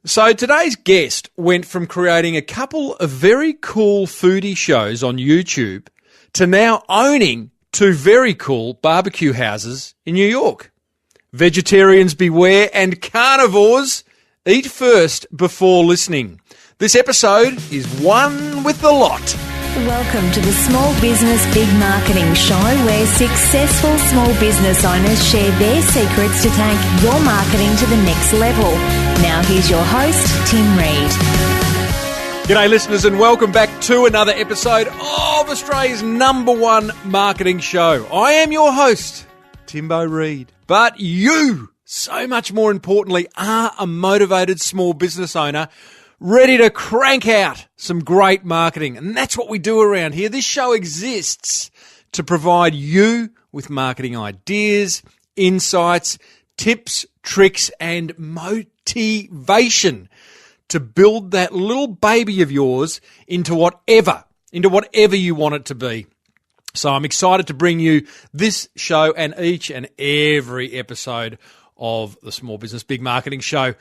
So today's guest went from creating a couple of very cool foodie shows on YouTube to now owning two very cool barbecue houses in New York. Vegetarians beware and carnivores eat first before listening. This episode is one with the lot. Welcome to the Small Business Big Marketing Show, where successful small business owners share their secrets to take your marketing to the next level. Now here's your host, Tim Reid. G'day listeners and welcome back to another episode of Australia's #1 marketing show. I am your host, Timbo Reid. But you, so much more importantly, are a motivated small business owner ready to crank out some great marketing. And that's what we do around here. This show exists to provide you with marketing ideas, insights, tips, tricks, and motivation to build that little baby of yours into whatever you want it to be. So I'm excited to bring you this show and each and every episode of the Small Business Big Marketing Show.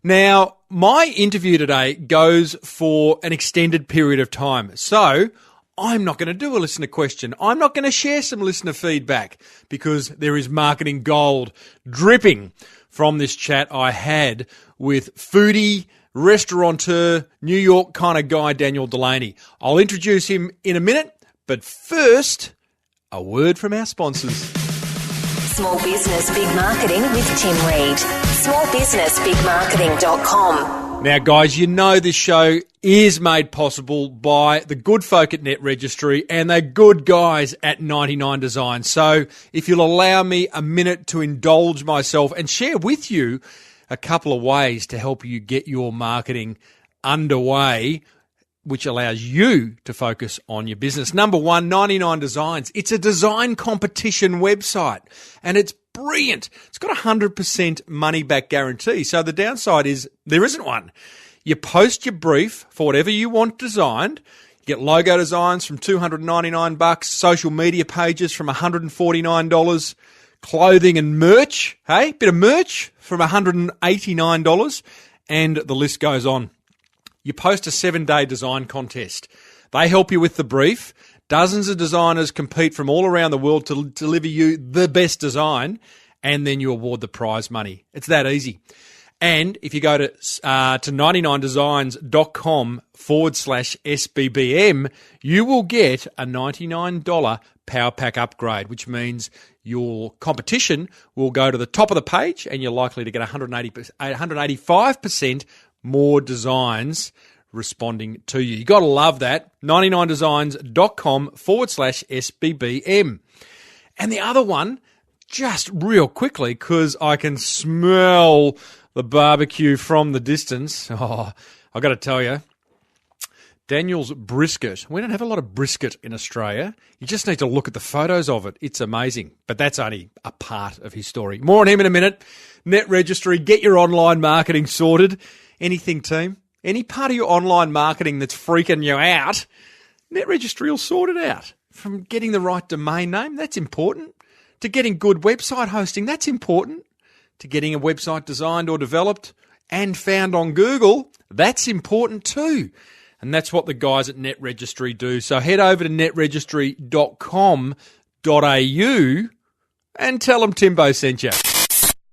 Now, my interview today goes for an extended period of time. So I'm not going to do a listener question. I'm not going to share some listener feedback because there is marketing gold dripping from this chat I had with foodie, restaurateur, New York kind of guy, Daniel Delaney. I'll introduce him in a minute, but first, a word from our sponsors. Small Business Big Marketing with Tim Reid. SmallBusinessBigMarketing.com. Now, guys, you know this show is made possible by the good folk at Net Registry and the good guys at 99 Design. So if you'll allow me a minute to indulge myself and share with you a couple of ways to help you get your marketing underway, which allows you to focus on your business. Number one, 99 Designs. It's a design competition website, and it's brilliant. It's got a 100% money-back guarantee. So the downside is there isn't one. You post your brief for whatever you want designed. You get logo designs from $299, social media pages from $149, clothing and merch, hey, bit of merch from $189, and the list goes on. You post a 7-day design contest. They help you with the brief. Dozens of designers compete from all around the world to deliver you the best design, and then you award the prize money. It's that easy. And if you go to 99designs.com/SBBM, you will get a $99 Power Pack upgrade, which means your competition will go to the top of the page and you're likely to get 185% more designs responding to you. You got to love that. 99designs.com/SBBM. And the other one, just real quickly, because I can smell the barbecue from the distance. Oh, I got to tell you, Daniel's brisket. We don't have a lot of brisket in Australia. You just need to look at the photos of it. It's amazing. But that's only a part of his story. More on him in a minute. Net Registry, get your online marketing sorted. Anything, team? Any part of your online marketing that's freaking you out, Net Registry will sort it out. From getting the right domain name, that's important, to getting good website hosting, that's important, to getting a website designed or developed and found on Google, that's important too. And that's what the guys at Net Registry do. So head over to netregistry.com.au and tell them Timbo sent you.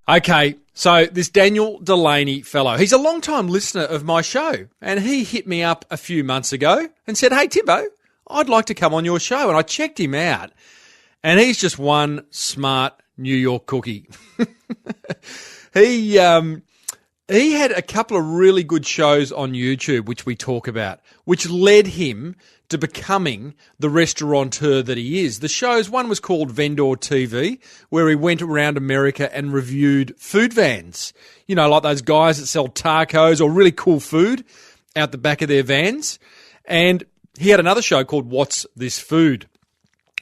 Okay, so this Daniel Delaney fellow, he's a long-time listener of my show, and he hit me up a few months ago and said, "Hey, Timbo, I'd like to come on your show." And I checked him out, and he's just one smart New York cookie. He had a couple of really good shows on YouTube, which we talk about, which led him to becoming the restaurateur that he is. The shows, one was called Vendor TV, where he went around America and reviewed food vans. You know, like those guys that sell tacos or really cool food out the back of their vans. And he had another show called What's This Food,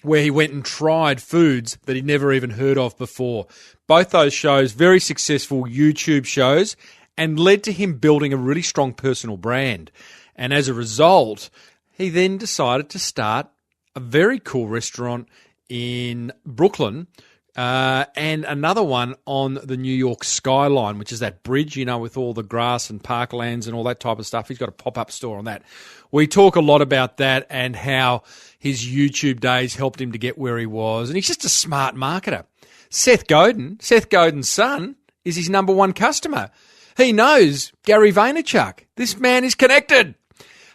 where he went and tried foods that he'd never even heard of before. Both those shows, very successful YouTube shows, and led to him building a really strong personal brand. And as a result, he then decided to start a very cool restaurant in Brooklyn and another one on the New York skyline, which is that bridge, with all the grass and parklands and all that type of stuff. He's got a pop-up store on that. We talk a lot about that and how his YouTube days helped him to get where he was. And he's just a smart marketer. Seth Godin's son, is his number one customer. He knows Gary Vaynerchuk. This man is connected.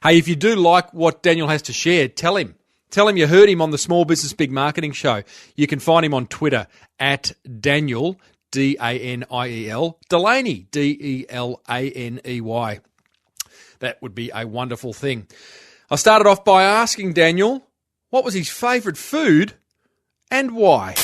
Hey, if you do like what Daniel has to share, tell him. Tell him you heard him on the Small Business Big Marketing Show. You can find him on Twitter at Daniel, D-A-N-I-E-L, Delaney, D-E-L-A-N-E-Y. That would be a wonderful thing. I started off by asking Daniel what was his favourite food and why.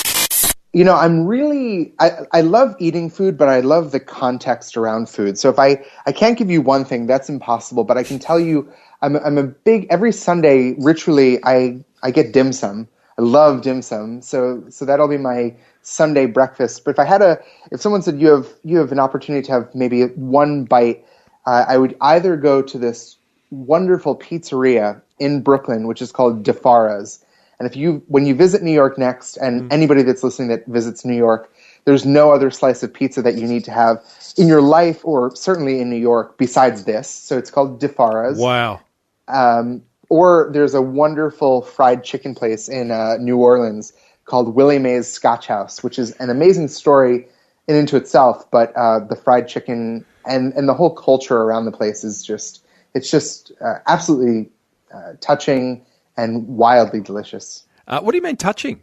I love eating food, but I love the context around food. So if I can't give you one thing, that's impossible, but I can tell you I'm a big, every Sunday, ritually, I get dim sum. I love dim sum. So that'll be my Sunday breakfast. But if someone said you have an opportunity to have maybe one bite, I would either go to this wonderful pizzeria in Brooklyn, which is called DeFara's. And when you visit New York next, and anybody that's listening that visits New York, there's no other slice of pizza that you need to have in your life, or certainly in New York, besides this. So it's called DeFara's. Wow. Or there's a wonderful fried chicken place in New Orleans called Willie Mae's Scotch House, which is an amazing story in and to itself. But the fried chicken and the whole culture around the place is just absolutely touching and wildly delicious. What do you mean touching?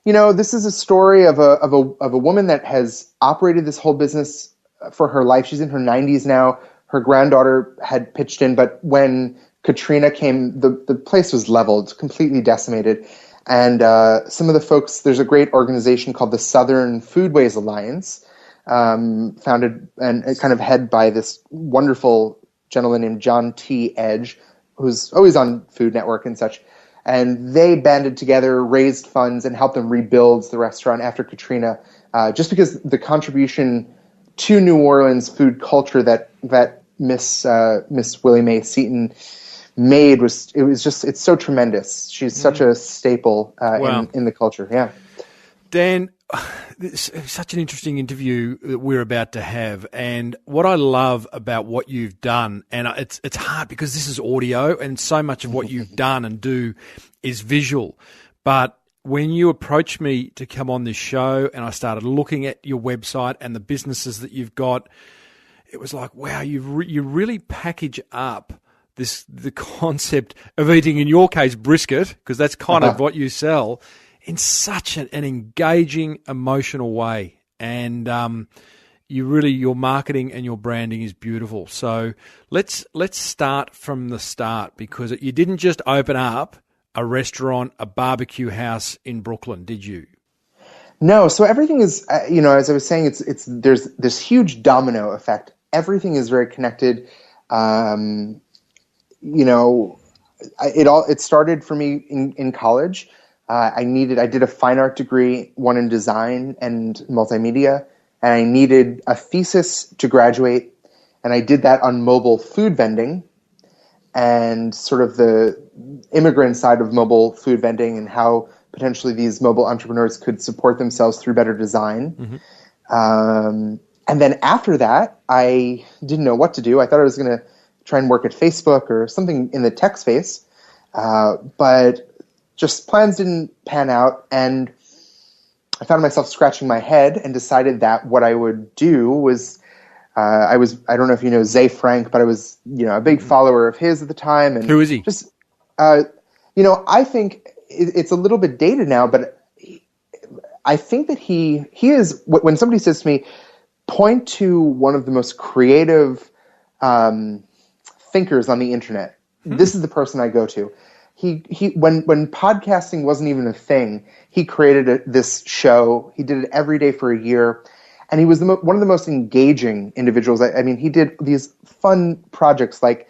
This is a story of a woman that has operated this whole business for her life. She's in her 90s now. Her granddaughter had pitched in, but when Katrina came, the place was leveled, completely decimated. And some of the folks, there's a great organization called the Southern Foodways Alliance, founded and kind of head by this wonderful gentleman named John T. Edge, who's always on Food Network and such. And they banded together, raised funds, and helped them rebuild the restaurant after Katrina, just because the contribution to New Orleans food culture that Miss Willie Mae Seton made it's so tremendous. She's such a staple in the culture. Yeah. Dan, this is such an interesting interview that we're about to have, and what I love about what you've done, and it's hard because this is audio, and so much of what you've done and do is visual. But when you approached me to come on this show, and I started looking at your website and the businesses that you've got, it was like, wow, you really package up the concept of eating, in your case, brisket, because that's kind of what you sell, in such an engaging, emotional way. And your marketing and your branding is beautiful. So let's start from the start, because you didn't just open up a restaurant, a barbecue house in Brooklyn, did you? No. So everything is, as I was saying, there's this huge domino effect. Everything is very connected. It started for me in college. I did a fine art degree, one in design and multimedia, and I needed a thesis to graduate, and I did that on mobile food vending and sort of the immigrant side of mobile food vending and how potentially these mobile entrepreneurs could support themselves through better design. Mm-hmm. And then after that, I didn't know what to do. I thought I was going to try and work at Facebook or something in the tech space, but just plans didn't pan out, and I found myself scratching my head and decided that what I would do was, I don't know if you know Zay Frank, but I was, a big follower of his at the time. And who is he? Just, I think it's a little bit dated now, but I think that he is, when somebody says to me, point to one of the most creative thinkers on the internet, this is the person I go to. When podcasting wasn't even a thing, he created this show. He did it every day for a year, and he was one of the most engaging individuals. I mean, he did these fun projects. Like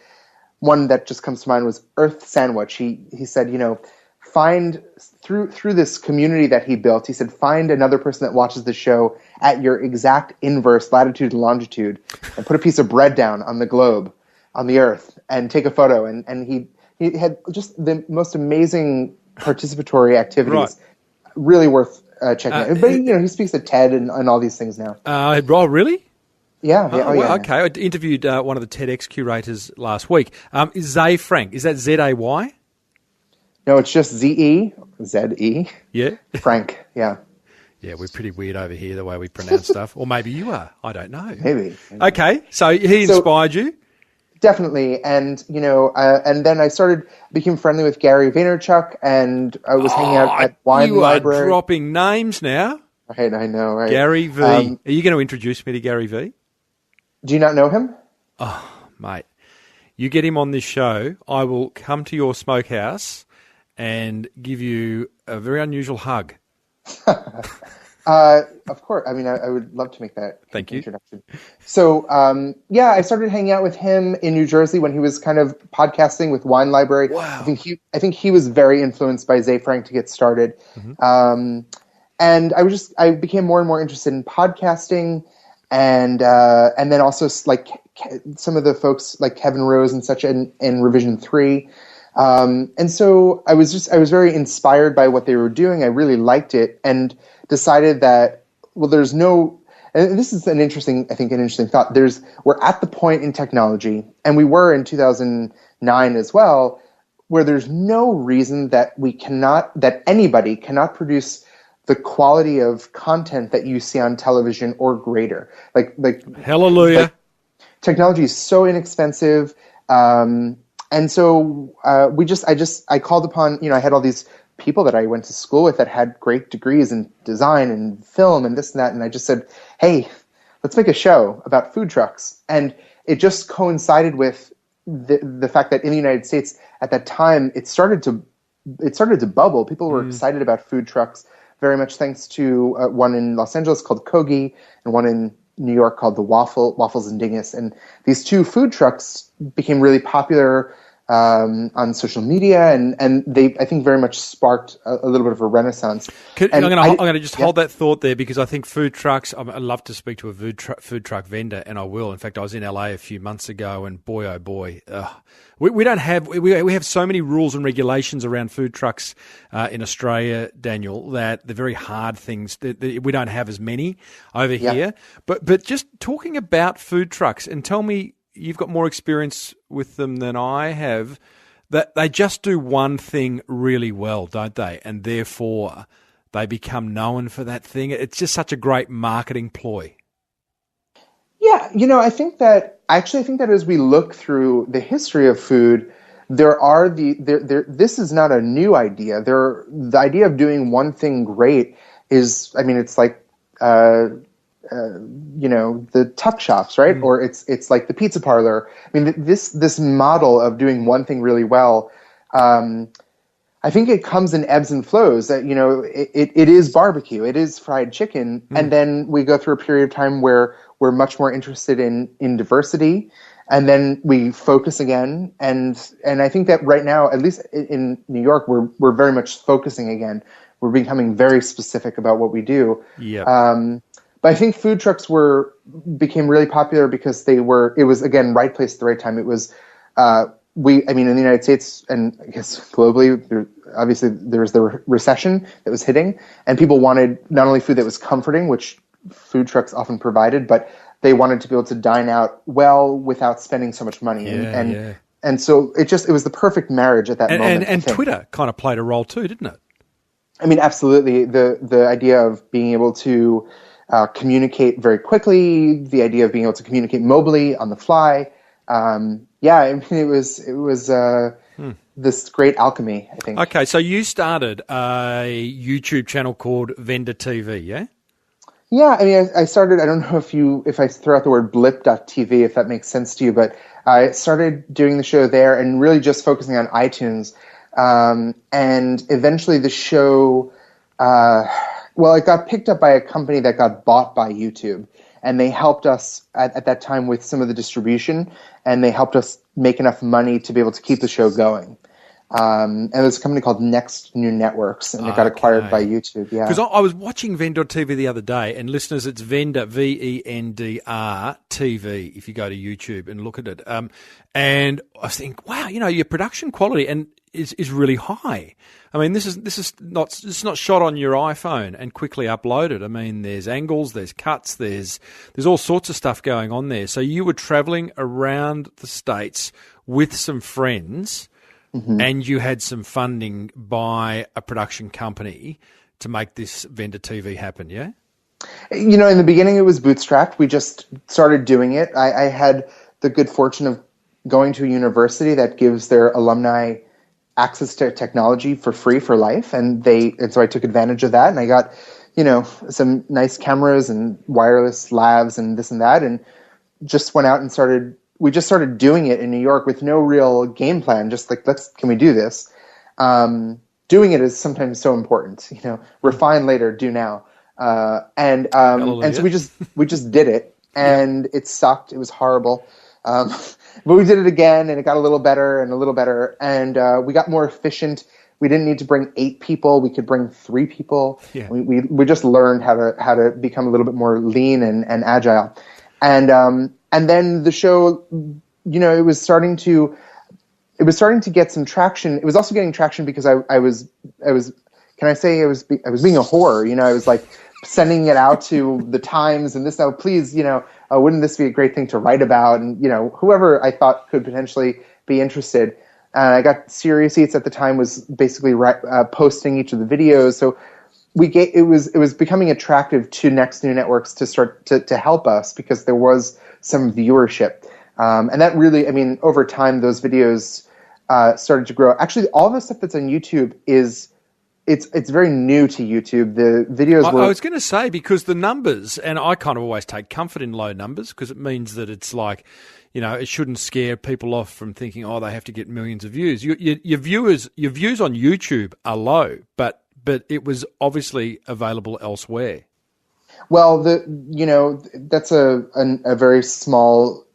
one that just comes to mind was Earth Sandwich. He said, find through this community that he built. He said, find another person that watches the show at your exact inverse latitude and longitude, and put a piece of bread down on the globe, on the Earth, and take a photo. And he had just the most amazing participatory activities. Right. Really worth checking out. But he speaks at TED and all these things now. Oh, really? Yeah. Well, okay. I interviewed one of the TEDx curators last week. Is Zay Frank? Is that Z-A-Y? No, it's just Z-E. Yeah. Frank, yeah. Yeah, we're pretty weird over here, the way we pronounce stuff. Or maybe you are. I don't know. Maybe. Okay, so he inspired you? Definitely. And, and then I became friendly with Gary Vaynerchuk, and I was hanging out at Wine Library. You are dropping names now. Right, I know, right? Gary V. Are you going to introduce me to Gary V? Do you not know him? Oh, mate. You get him on this show, I will come to your smokehouse and give you a very unusual hug. Of course. I mean, I would love to make that introduction. So, I started hanging out with him in New Jersey when he was kind of podcasting with Wine Library. Wow. I think he was very influenced by Zay Frank to get started. Mm-hmm. And I became more and more interested in podcasting, and then also like some of the folks like Kevin Rose and such in Revision 3. And so I was very inspired by what they were doing. I really liked it and decided that, well, and this is an interesting thought. We're at the point in technology, and we were in 2009 as well, where there's no reason that anybody cannot produce the quality of content that you see on television or greater. Like hallelujah. Technology is so inexpensive. And so I called upon, I had all these people that I went to school with that had great degrees in design and film and this and that. And I just said, hey, let's make a show about food trucks. And it just coincided with the fact that in the United States at that time, it started to bubble. People were excited about food trucks, very much thanks to one in Los Angeles called Kogi and one in New York called the Waffles and Dingus. And these two food trucks became really popular on social media, and they, I think, very much sparked a little bit of a renaissance. I'm going to just hold that thought there, because I think food trucks, I'd love to speak to a food truck vendor, and I will. In fact, I was in LA a few months ago, and boy, oh boy, we have so many rules and regulations around food trucks in Australia, Daniel, that the very hard things, that we don't have as many over here. But just talking about food trucks, and tell me, you've got more experience with them than I have, that they just do one thing really well, don't they? And therefore, they become known for that thing. It's just such a great marketing ploy. Yeah, I think that as we look through the history of food, this is not a new idea. The idea of doing one thing great is, it's like, the tuck shops, right? Or it's like the pizza parlor. I mean, this model of doing one thing really well, I think it comes in ebbs and flows. That it is barbecue, it is fried chicken, and then we go through a period of time where we're much more interested in diversity, and then we focus again. And I think that right now, at least in New York, we're very much focusing again. We're becoming very specific about what we do. Yeah. But I think food trucks became really popular because it was, again, right place at the right time. It was, in the United States and I guess globally, there was the recession that was hitting, and people wanted not only food that was comforting, which food trucks often provided, but they wanted to be able to dine out well without spending so much money. And so it was the perfect marriage at that moment. And Twitter kind of played a role too, didn't it? I mean, absolutely. The idea of being able to communicate very quickly, the idea of being able to communicate mobily on the fly. It was this great alchemy, I think. Okay, so you started a YouTube channel called Vendor TV, yeah? Yeah, I started, I don't know if I throw out the word blip.tv, if that makes sense to you, but I started doing the show there and really just focusing on iTunes. And eventually the show, it got picked up by a company that got bought by YouTube, and they helped us at that time with some of the distribution, and they helped us make enough money to be able to keep the show going. And there's a company called Next New Networks, and it got acquired by YouTube. Yeah, because I was watching Vendor TV the other day, and listeners, it's Vendor VENDR TV. If you go to YouTube and look at it, and I think, wow, your production quality, and is really high. I mean, this is not shot on your iPhone and quickly uploaded. I mean, there's angles, there's cuts, there's all sorts of stuff going on there. So you were traveling around the States with some friends, and you had some funding by a production company to make this vendor TV happen, yeah? You know, in the beginning, it was bootstrapped. We just started doing it. I had the good fortune of going to a university that gives their alumni access to technology for free for life, and so I took advantage of that, and I got, you know, some nice cameras and wireless labs and this and that, and just went out and we just started doing it in New York with no real game plan, just like, can we do this? Doing it is sometimes so important, you know, refine later, do now. And so we just did it, and it sucked. It was horrible. But we did it again, and it got a little better and a little better, and we got more efficient. We didn't need to bring 8 people; we could bring 3 people. Yeah. We just learned how to become a little bit more lean and agile, and then the show, you know, it was starting to get some traction. It was also getting traction because I was can I say I was being a whore? You know, I was like sending it out to the Times and this. Oh, please, you know, wouldn't this be a great thing to write about? And, you know, whoever I thought could potentially be interested. I got Serious Eats at the time was basically posting each of the videos. So it was becoming attractive to next new networks to start to help us because there was some viewership. And that really, I mean, over time, those videos started to grow. Actually, all the stuff that's on YouTube it's very new to YouTube. The videos I was going to say, because the numbers, and I kind of always take comfort in low numbers because it means that it's like, you know, it shouldn't scare people off from thinking, oh, they have to get millions of views. Your views on YouTube are low, but it was obviously available elsewhere. Well, that's a very small,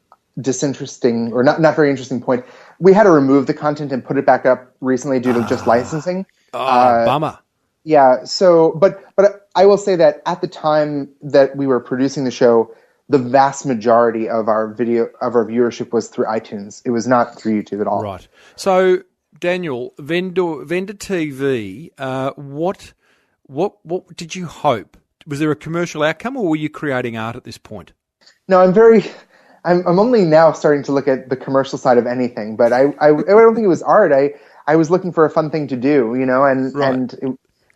disinteresting, or not very interesting point. We had to remove the content and put it back up recently due to just licensing. Bummer. Yeah. So, but I will say that at the time that we were producing the show, the vast majority of our viewership was through iTunes. It was not through YouTube at all. Right. So, Daniel, vendor TV. What did you hope? Was there a commercial outcome, or were you creating art at this point? No, I'm only now starting to look at the commercial side of anything, but I don't think it was art. I was looking for a fun thing to do, you know, and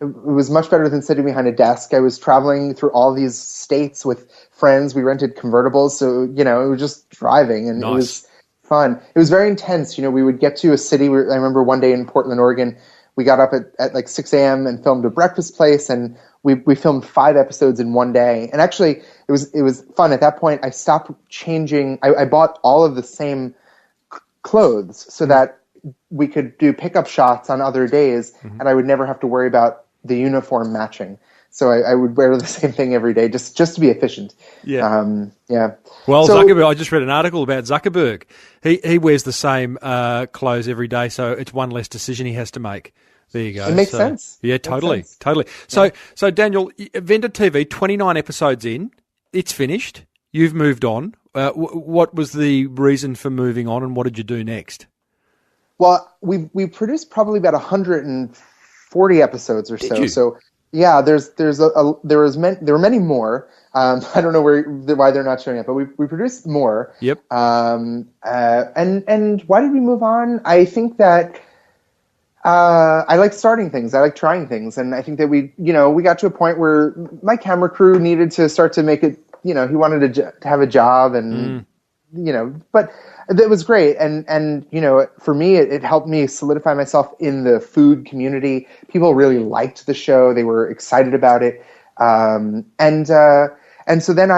it was much better than sitting behind a desk. I was traveling through all these states with friends. We rented convertibles, so, you know, it was just driving, and Nice. It was fun. It was very intense. You know, we would get to a city. I remember one day in Portland, Oregon, we got up at like 6 a.m. and filmed a breakfast place, and we filmed 5 episodes in one day. And actually, it was fun. At that point, I stopped changing. I bought all of the same clothes so that we could do pickup shots on other days, and I would never have to worry about the uniform matching. So I would wear the same thing every day just to be efficient. Yeah. Yeah. Well, Zuckerberg, I just read an article about Zuckerberg. He wears the same clothes every day, so it's one less decision he has to make. There you go. It makes sense. Yeah, totally. So, so Daniel, Vendor TV, 29 episodes in, it's finished. You've moved on. What was the reason for moving on, and what did you do next? Well, we produced probably about 140 episodes or so. So yeah, there were many more. I don't know why they're not showing up, but we produced more. Yep. And why did we move on? I think that I like starting things. I like trying things, and I think that we got to a point where my camera crew needed to start to make it. You know, he wanted to have a job, and but it was great. And for me, it helped me solidify myself in the food community. People really liked the show; they were excited about it, and so then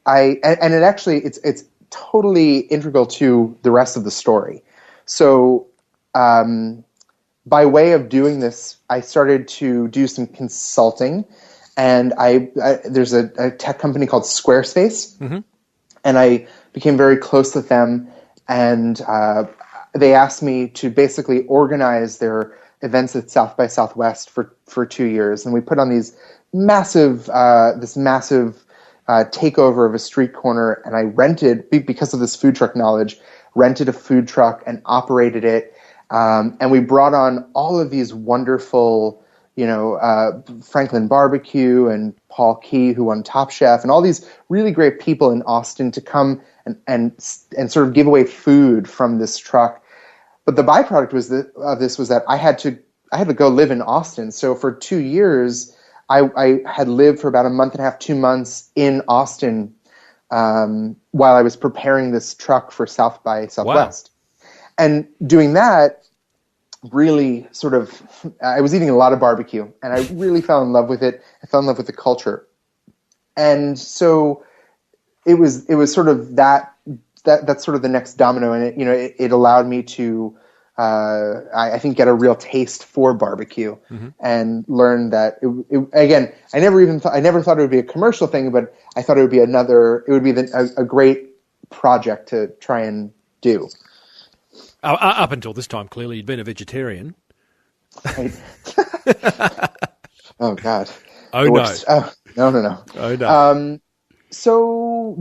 it's totally integral to the rest of the story. So, by way of doing this, I started to do some consulting. And there's a tech company called Squarespace, and I became very close with them. And they asked me to basically organize their events at South by Southwest for 2 years. And we put on this massive takeover of a street corner. And I rented, because of this food truck knowledge, rented a food truck and operated it. And we brought on all of these wonderful, Franklin Barbecue and Paul Key, who won Top Chef, and all these really great people in Austin to come and sort of give away food from this truck. But the byproduct of this was that I had to go live in Austin. So for 2 years, I had lived for about a month and a half, 2 months in Austin while I was preparing this truck for South by Southwest. Wow. And doing that really I was eating a lot of barbecue, and I really fell in love with it. I fell in love with the culture. And so it was sort of that's sort of the next domino, and it allowed me to I think get a real taste for barbecue, and learn that again, I never thought it would be a commercial thing, but I thought it would be a great project to try and do. Up until this time, clearly, you'd been a vegetarian. Oh, God. Oh, no. No. Oh, no. So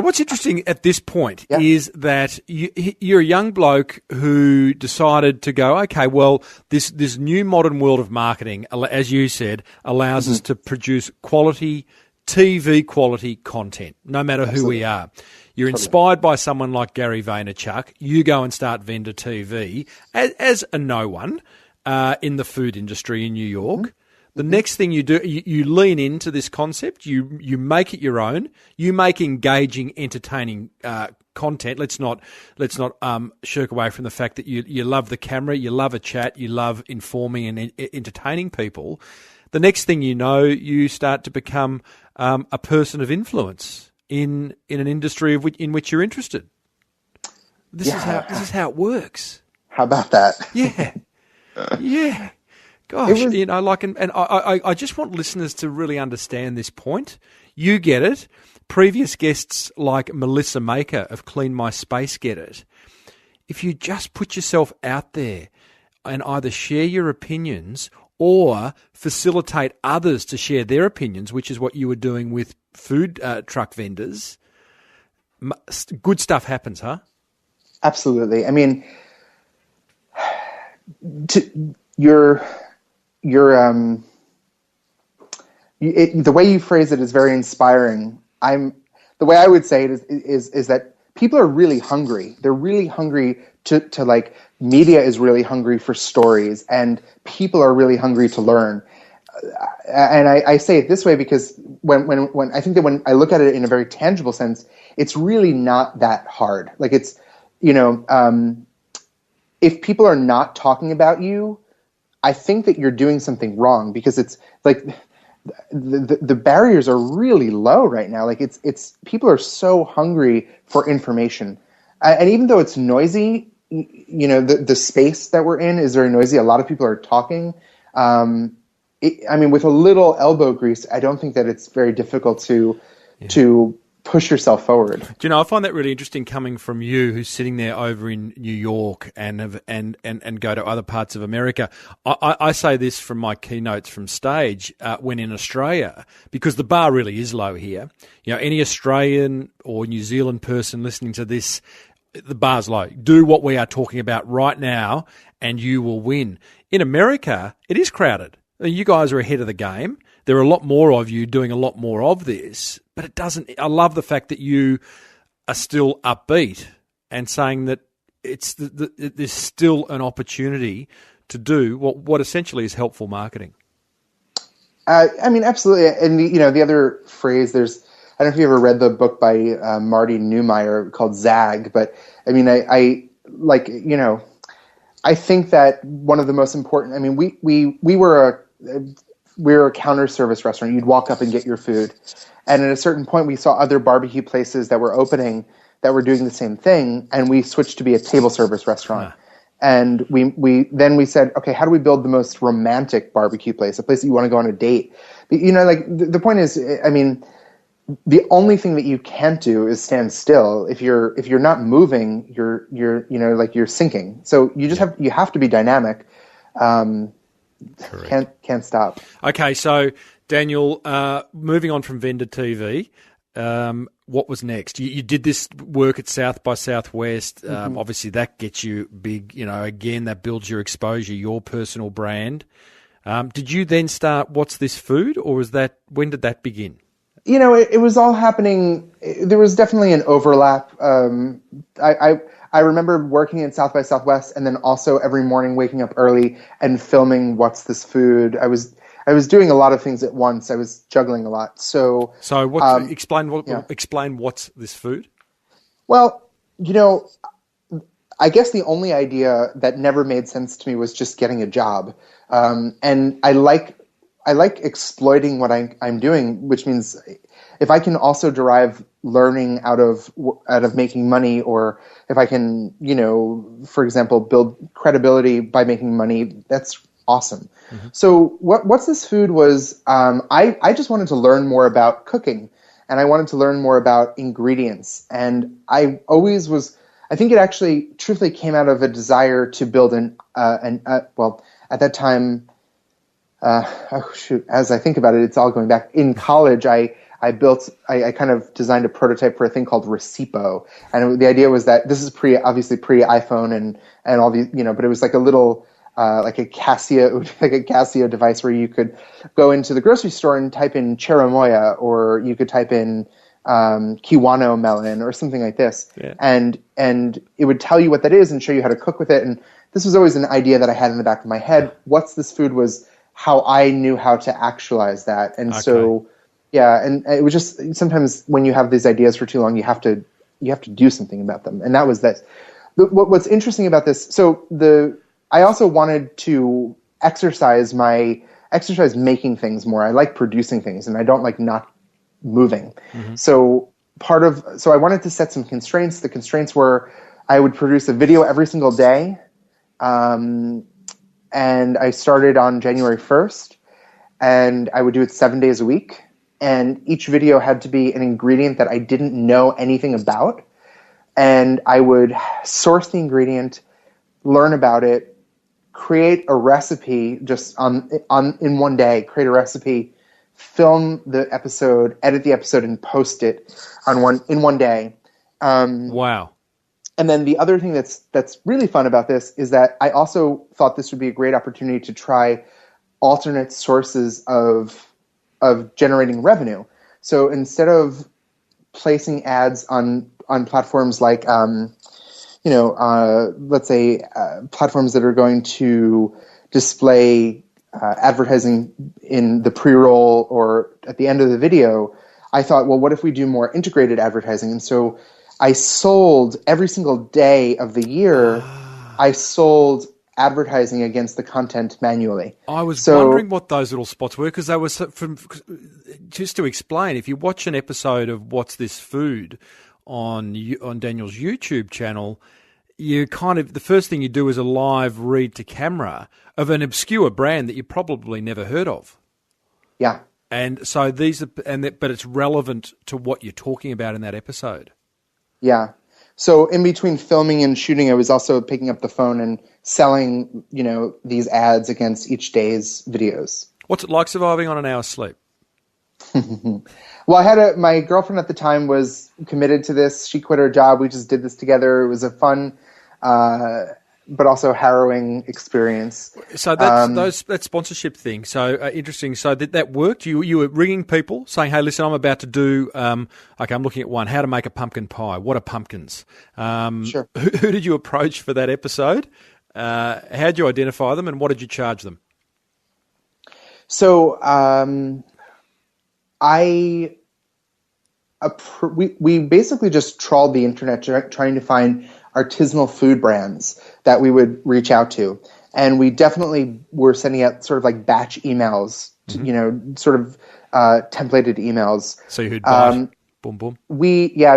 what's interesting at this point is that you're a young bloke who decided to go, okay, well, this new modern world of marketing, as you said, allows us to produce quality, TV quality content, no matter who we are. You're inspired by someone like Gary Vaynerchuk. You go and start Vendor TV as a no one in the food industry in New York. The next thing you do, you lean into this concept. You make it your own. You make engaging, entertaining content. Let's not shirk away from the fact that you love the camera, you love a chat, you love informing and entertaining people. The next thing you know, you start to become a person of influence in an industry in which you're interested. This is how it works. How about that? Yeah. Yeah. Gosh, I just want listeners to really understand this point. You get it. Previous guests like Melissa Maker of Clean My Space get it. If you just put yourself out there and either share your opinions or facilitate others to share their opinions, which is what you were doing with food truck vendors, good stuff happens, huh? Absolutely. I mean, the way you phrase it is very inspiring. The way I would say it is that people are really hungry. They're really hungry to like, media is really hungry for stories, and people are really hungry to learn. And I say it this way because when I think that when I look at it in a very tangible sense, it's really not that hard. Like it's, if people are not talking about you, I think that you're doing something wrong, because it's like the barriers are really low right now. Like it's people are so hungry for information, and even though it's noisy, the space that we're in is very noisy. A lot of people are talking. With a little elbow grease, I don't think that it's very difficult to push yourself forward. Do you know, I find that really interesting coming from you, who's sitting there over in New York and go to other parts of America. I say this from my keynotes from stage when in Australia, because the bar really is low here. Any Australian or New Zealand person listening to this, the bar's low. Do what we are talking about right now and you will win. In America, it is crowded. You guys are ahead of the game. There are a lot more of you doing a lot more of this, but it doesn't. I love the fact that you are still upbeat and saying that there's still an opportunity to do what essentially is helpful marketing. Absolutely. And the other phrase, I don't know if you ever read the book by Marty Neumeier called Zag, but I think that one of the most important. We were a counter service restaurant. You'd walk up and get your food. And at a certain point, we saw other barbecue places that were opening that were doing the same thing. And we switched to be a table service restaurant. And we said, okay, how do we build the most romantic barbecue place, a place that you want to go on a date? The point is, the only thing that you can't do is stand still. If you're not moving, you're sinking. So you have to be dynamic. Correct. Can't stop. Okay, so Daniel, moving on from Vendor TV, what was next? You did this work at South by Southwest. Obviously, that gets you big. Again, that builds your exposure, your personal brand. Did you then start What's This Food, or when did that begin? It was all happening. There was definitely an overlap. I remember working at South by Southwest, and then also every morning waking up early and filming What's This Food. I was doing a lot of things at once. I was juggling a lot. So explain What's This Food? Well, I guess the only idea that never made sense to me was just getting a job. And I like exploiting what I'm doing, which means if I can also derive learning out of making money, or if I can, for example, build credibility by making money, that's awesome. Mm-hmm. So What's This Food was, I just wanted to learn more about cooking, and I wanted to learn more about ingredients. And I think it actually truthfully came out of a desire to build at that time, as I think about it, it's all going back. In college, I kind of designed a prototype for a thing called Recipo. And the idea was that this is obviously pre-iPhone and all these, but it was like a little, like a Casio device where you could go into the grocery store and type in cherimoya, or you could type in kiwano melon or something like this. Yeah. And it would tell you what that is and show you how to cook with it. And this was always an idea that I had in the back of my head. What's This Food was how I knew how to actualize that. And so, yeah, and it was just, sometimes when you have these ideas for too long, you have to do something about them. And that was this. What's interesting about this, I also wanted to exercise making things more. I like producing things, and I don't like not moving. Mm-hmm. So I wanted to set some constraints. The constraints were I would produce a video every single day. And I started on January 1st, and I would do it 7 days a week. And each video had to be an ingredient that I didn't know anything about. And I would source the ingredient, learn about it, create a recipe just in one day, create a recipe, film the episode, edit the episode, and post it in one day. Wow. And then the other thing that's really fun about this is that I also thought this would be a great opportunity to try alternate sources of generating revenue. So instead of placing ads on platforms like, let's say platforms that are going to display advertising in the pre-roll or at the end of the video, I thought, well, what if we do more integrated advertising? And so I sold every single day of the year. I sold advertising against the content manually. I was wondering what those little spots were, because they were just to explain. If you watch an episode of What's This Food on Daniel's YouTube channel, you the first thing you do is a live read to camera of an obscure brand that you probably never heard of. Yeah, and so but it's relevant to what you're talking about in that episode. Yeah. So in between filming and shooting, I was also picking up the phone and selling, these ads against each day's videos. What's it like surviving on an hour's sleep? Well, my girlfriend at the time was committed to this. She quit her job. We just did this together. It was a fun, but also harrowing experience. So that sponsorship thing. So interesting. So that worked. You were ringing people saying, "Hey, listen, I'm about to do. Okay, I'm looking at one. How to make a pumpkin pie. What are pumpkins? Sure. Who did you approach for that episode? How did you identify them, and what did you charge them? So we basically just trawled the internet trying to find artisanal food brands that we would reach out to. And we definitely were sending out sort of like batch emails, sort of templated emails. So you would boom, boom.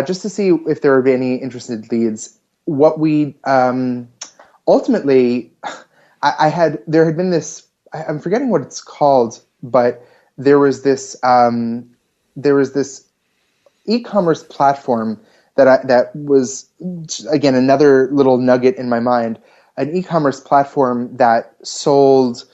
Just to see if there would be any interested leads. What we ultimately, there had been this, I'm forgetting what it's called, but there was this e-commerce platform that was, again, another little nugget in my mind, an e-commerce platform that sold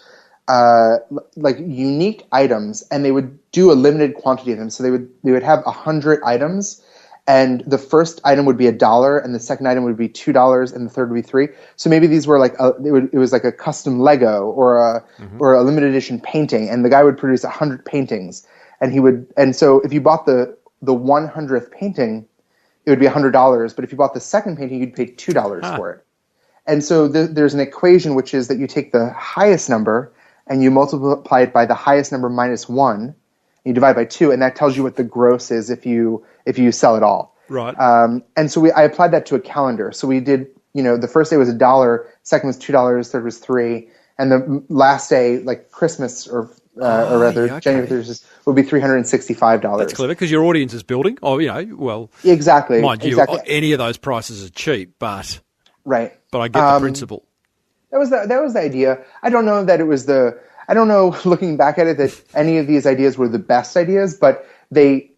like unique items, and they would do a limited quantity of them. So they would have 100 items, and the first item would be $1, and the second item would be $2, and the third would be $3. So maybe these were like it was like a custom Lego or a limited edition painting, and the guy would produce 100 paintings, and so if you bought the 100th painting, it would be $100. But if you bought the second painting, you'd pay $2 for it. And so there's an equation, which is that you take the highest number and you multiply it by the highest number minus 1, and you divide by 2, and that tells you what the gross is if you sell it all. Right. And so I applied that to a calendar. So we did, the first day was $1, second was $2, third was $3, and the last day, like Christmas or rather okay. January 30th, would be $365. That's clever because your audience is building. Oh, well, exactly. Mind you, exactly. any of those prices are cheap, but right. But I get the principle. That was the idea. I don't know that it was I don't know, looking back at it, that any of these ideas were the best ideas, but I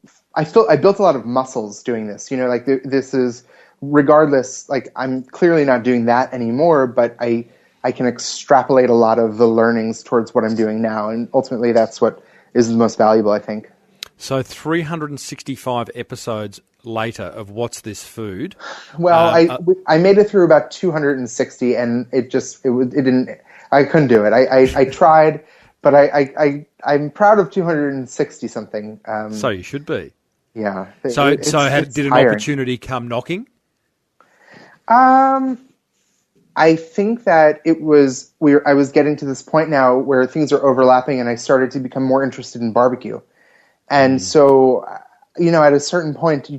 built a lot of muscles doing this. This is, regardless, like I'm clearly not doing that anymore, but I can extrapolate a lot of the learnings towards what I'm doing now, and ultimately that's what is the most valuable, I think. So 365 episodes later of What's This Food? Well, I made it through about 260, and it didn't. I couldn't do it. I tried, but I'm proud of 260 something. So you should be. Yeah. Did an opportunity come knocking? I think that I was getting to this point now where things are overlapping, and I started to become more interested in barbecue. And so, at a certain point,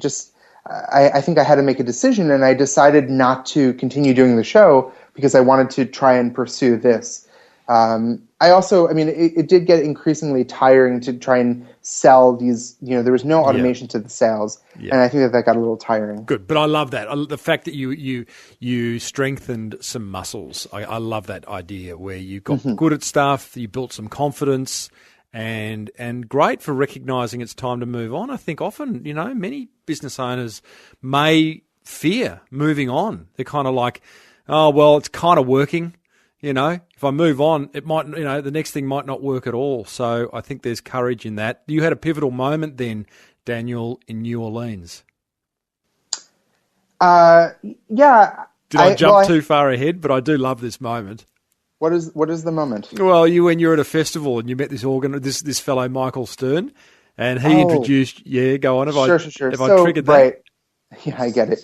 I think I had to make a decision, and I decided not to continue doing the show because I wanted to try and pursue this. It did get increasingly tiring to try and sell these, there was no automation to the sales. Yeah. And I think that got a little tiring. Good. But I love that. The fact that you strengthened some muscles. I love that idea where you got good at stuff, you built some confidence, and great for recognizing it's time to move on. I think often, many business owners may fear moving on. They're kind of like, oh, well, it's kind of working. If I move on, it might, the next thing might not work at all. So I think there's courage in that. You had a pivotal moment then, Daniel, in New Orleans. Yeah. Did I jump too far ahead? But I do love this moment. What is the moment? Well, when you're at a festival and you met this fellow Michael Stern, and he introduced. Yeah, go on. Sure. Have I triggered that? Right. Yeah, I get it.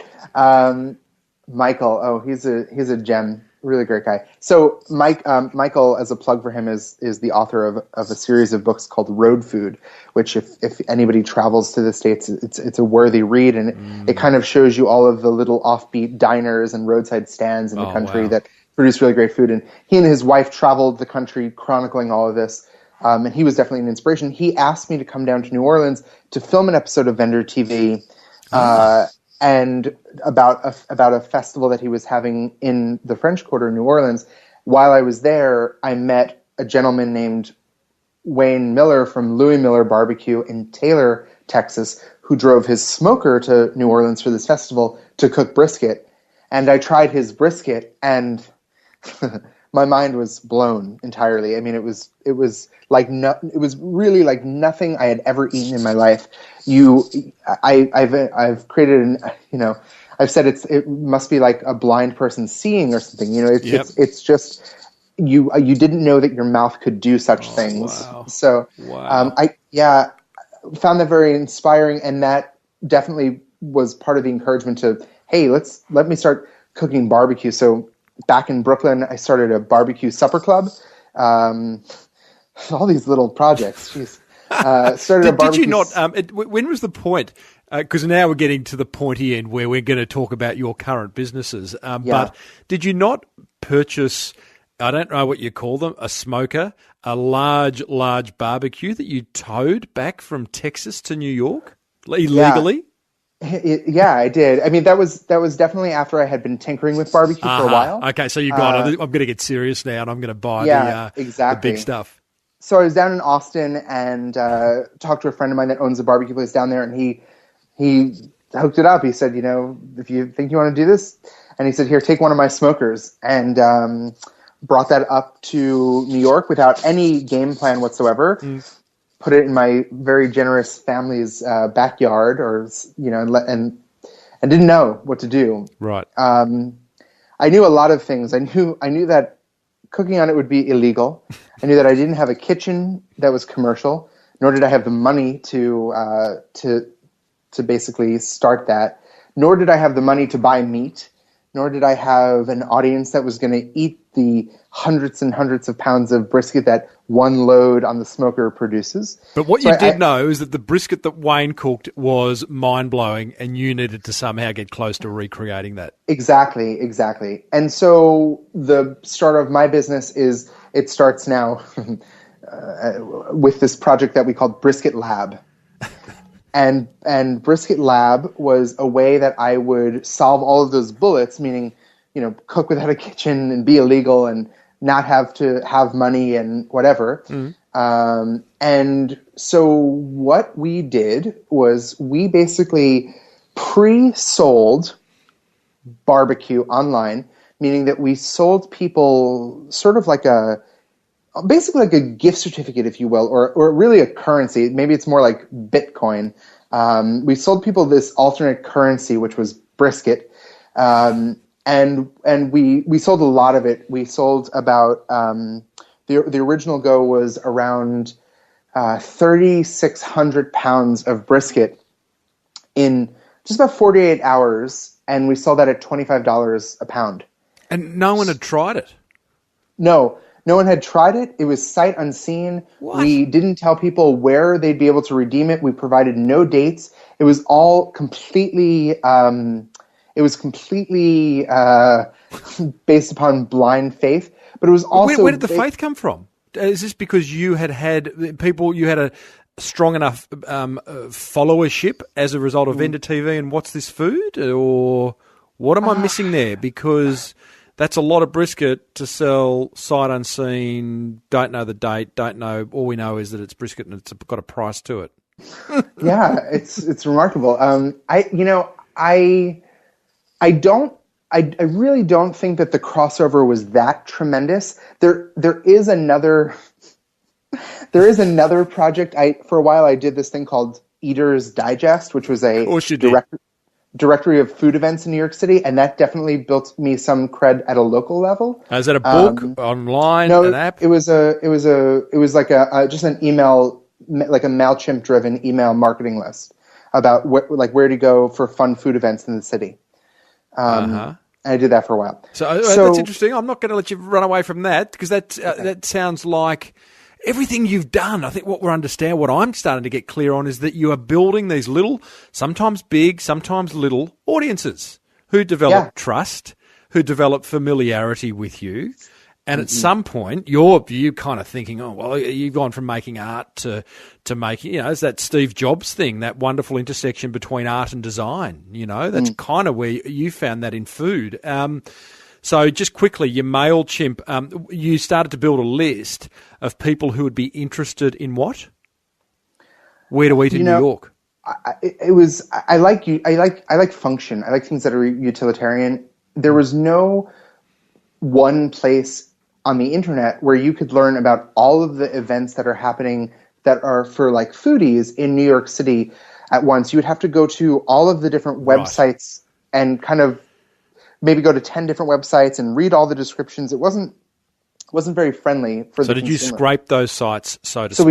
Michael. He's a gem. Really great guy. So Michael, as a plug for him, is the author of a series of books called Road Food, which if anybody travels to the States, it's a worthy read, and it kind of shows you all of the little offbeat diners and roadside stands in the country that produce really great food. And he and his wife traveled the country chronicling all of this, and he was definitely an inspiration. He asked me to come down to New Orleans to film an episode of Vendor TV, and about a festival that he was having in the French Quarter in New Orleans. While I was there, I met a gentleman named Wayne Miller from Louis Miller Barbecue in Taylor, Texas, who drove his smoker to New Orleans for this festival to cook brisket. And I tried his brisket, and my mind was blown entirely. I mean, it was really like nothing I had ever eaten in my life. I've created I've said it must be like a blind person seeing or something. It's just you didn't know that your mouth could do such things. Wow. So I found that very inspiring, and that definitely was part of the encouragement to, hey, let me start cooking barbecue. So back in Brooklyn, I started a barbecue supper club. All these little projects. Jeez. Started a barbecue. Did you not? When was the point? Because now we're getting to the pointy end where we're going to talk about your current businesses. But did you not purchase, I don't know what you call them, a smoker, a large barbecue that you towed back from Texas to New York illegally? Yeah, I did. I mean, that was definitely after I had been tinkering with barbecue for a while. Okay, so you got it. I'm going to get serious now, and I'm going to buy the big stuff. So I was down in Austin and talked to a friend of mine that owns a barbecue place down there, and he hooked it up. He said, if you think you want to do this, and he said, here, take one of my smokers. And brought that up to New York without any game plan whatsoever. Put it in my very generous family's backyard, and didn't know what to do. Right. I knew a lot of things. I knew that cooking on it would be illegal. I knew that I didn't have a kitchen that was commercial, nor did I have the money to basically start that. Nor did I have the money to buy meat. Nor did I have an audience that was going to eat the hundreds and hundreds of pounds of brisket that one load on the smoker produces. But what you did know is that the brisket that Wayne cooked was mind-blowing, and you needed to somehow get close to recreating that. Exactly. And so the start of my business it starts now with this project that we called Brisket Lab. And Brisket Lab was a way that I would solve all of those bullets, meaning, cook without a kitchen and be illegal and not have to have money and whatever. And so what we did was we basically pre-sold barbecue online, meaning that we sold people sort of basically like a gift certificate, if you will, or really a currency. Maybe it's more like Bitcoin. We sold people this alternate currency, which was brisket. And we sold a lot of it. We sold about, the original go was around 3,600 pounds of brisket in just about 48 hours. And we sold that at $25 a pound. And no one had tried it? No one had tried it. It was sight unseen. What? We didn't tell people where they'd be able to redeem it. We provided no dates. It was all completely based upon blind faith. But it was also where did the faith come from? Is this because you had a strong enough followership as a result of Vendor TV and What's This Food? Or what am I missing there? Because that's a lot of brisket to sell sight unseen, don't know the date, don't know. All we know is that it's brisket and it's got a price to it. Yeah, it's remarkable. I really don't think that the crossover was that tremendous. There is another project. For a while I did this thing called Eater's Digest, which was a directory of food events in New York City, and that definitely built me some cred at a local level. Is that a book, online, no, an app? It was like just an email, like a MailChimp driven email marketing list about where to go for fun food events in the city. And I did that for a while. So that's interesting. I'm not going to let you run away from that, because that sounds like everything you've done. I think what I'm starting to get clear on is that you are building these little, sometimes big, sometimes little audiences who develop trust, who develop familiarity with you. And at some point, you're kind of thinking, oh, well, you've gone from making art to making, it's that Steve Jobs thing, that wonderful intersection between art and design. That's kind of where you found that in food. So just quickly, your MailChimp, you started to build a list of people who would be interested in what? Where to eat in New York? I like function. I like things that are utilitarian. There was no one place on the internet where you could learn about all of the events that are happening that are for like foodies in New York City at once. You would have to go to all of the different websites and kind of maybe go to 10 different websites and read all the descriptions. It wasn't very friendly for the consumer. So did you scrape those sites, so to speak?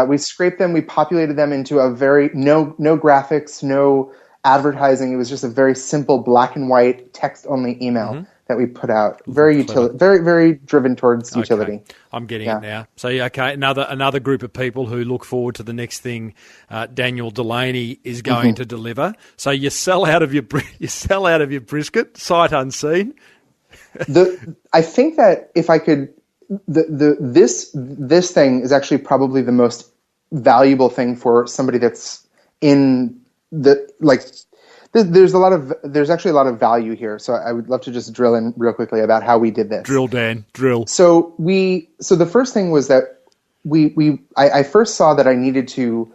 We scraped them. We populated them into a very no graphics, no advertising. It was just a very simple black and white text only email that we put out. Very very driven towards utility. I'm getting it now. So another group of people who look forward to the next thing Daniel Delaney is going to deliver. So you sell out of your brisket, sight unseen. I think that if I could, this thing is actually probably the most valuable thing for somebody that's in there's actually a lot of value here. So I would love to just drill in real quickly about how we did this. Drill, Dan, drill. So the first thing was that I first saw that I needed to,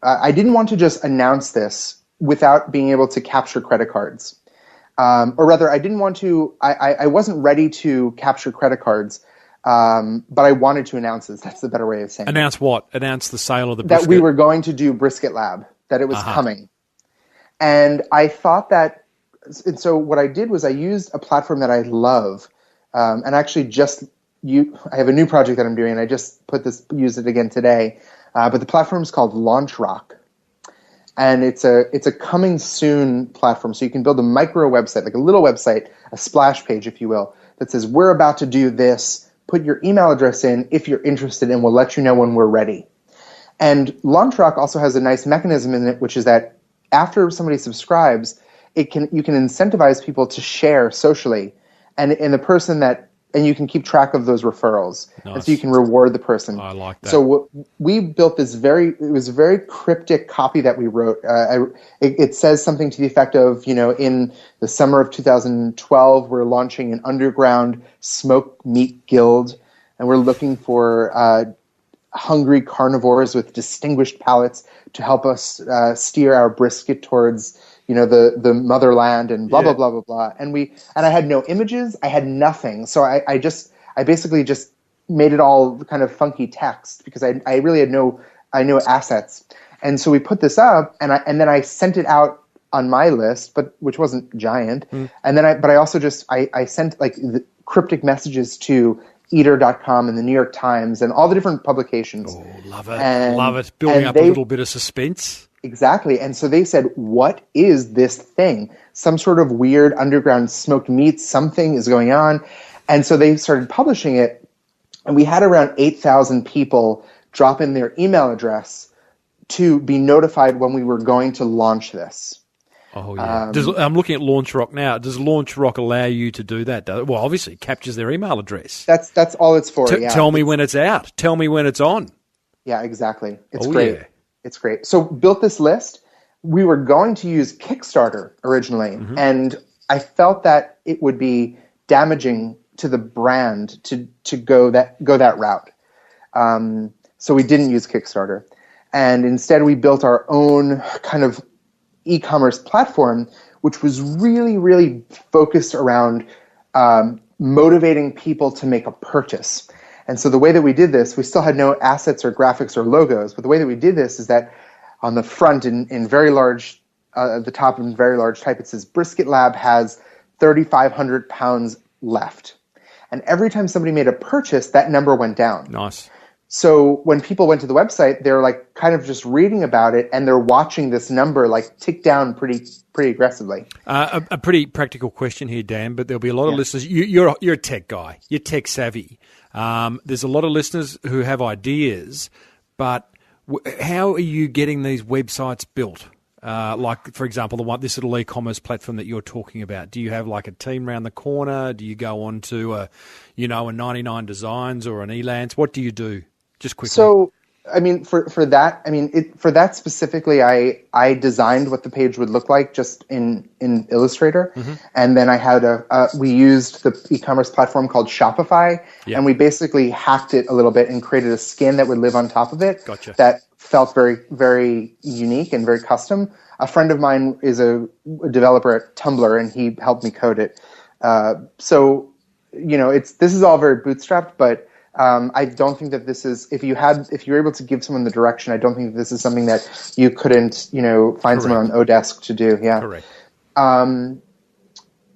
I didn't want to just announce this without being able to capture credit cards. Or rather, I didn't want to. I wasn't ready to capture credit cards, but I wanted to announce this. That's the better way of saying it. Announce what? Announce the sale of the brisket? That we were going to do Brisket Lab, that it was coming. And I thought that, and so what I did was I used a platform that I love, and actually I have a new project that I'm doing, and I just used it again today. But the platform is called LaunchRock, and it's a coming soon platform. So you can build a micro website, like a little website, a splash page, if you will, that says we're about to do this. Put your email address in if you're interested, and we'll let you know when we're ready. And LaunchRock also has a nice mechanism in it, which is that after somebody subscribes, you can incentivize people to share socially, and you can keep track of those referrals, Nice. and so you can reward the person. I like that. So we built it was a very cryptic copy that we wrote. It says something to the effect of, in the summer of 2012, we're launching an underground smoke meat guild, and we're looking for hungry carnivores with distinguished palates to help us steer our brisket towards the motherland, and blah blah blah blah blah. And I had no images, I had nothing, so I basically just made it all kind of funky text, because I really had no assets. And so we put this up, and then I sent it out on my list, but which wasn't giant. And then I also I sent like the cryptic messages to Eater.com and the New York Times and all the different publications. Oh, love it. Love it. Building up a little bit of suspense. Exactly. And so they said, what is this thing? Some sort of weird underground smoked meat, something is going on. And so they started publishing it, and we had around 8,000 people drop in their email address to be notified when we were going to launch this. Oh, yeah. I'm looking at LaunchRock now. Does LaunchRock allow you to do that? Well, obviously, it captures their email address. That's all it's for, yeah. Tell me when it's out. Tell me when it's on. Yeah, exactly. It's great. Yeah. It's great. So built this list. We were going to use Kickstarter originally, and I felt that it would be damaging to the brand to go that route. So we didn't use Kickstarter, and instead we built our own kind of e-commerce platform, which was really, really focused around motivating people to make a purchase. And so the way that we did this, we still had no assets or graphics or logos, but the way that we did this is that on the front in very large, at the top in very large type, it says Brisket Lab has 3,500 pounds left. And every time somebody made a purchase, that number went down. Nice. So when people went to the website, they're like kind of just reading about it, and they're watching this number like tick down pretty aggressively. A pretty practical question here, Dan, but there'll be a lot of listeners. You're a tech guy. You're tech savvy. There's a lot of listeners who have ideas, but how are you getting these websites built? Like, for example, this little e-commerce platform that you're talking about. Do you have like a team around the corner? Do you go on to a 99 Designs or an Elance? What do you do? Just quickly. So, I mean, for that specifically, I designed what the page would look like just in Illustrator, and then I had we used the e-commerce platform called Shopify, and we basically hacked it a little bit and created a skin that would live on top of it. Gotcha. That felt very, very unique and very custom. A friend of mine is a developer at Tumblr, and he helped me code it. So, this is all very bootstrapped, but I don't think that this is, if you're able to give someone the direction, I don't think that this is something that you couldn't, find someone on Odesk to do. Yeah. Correct.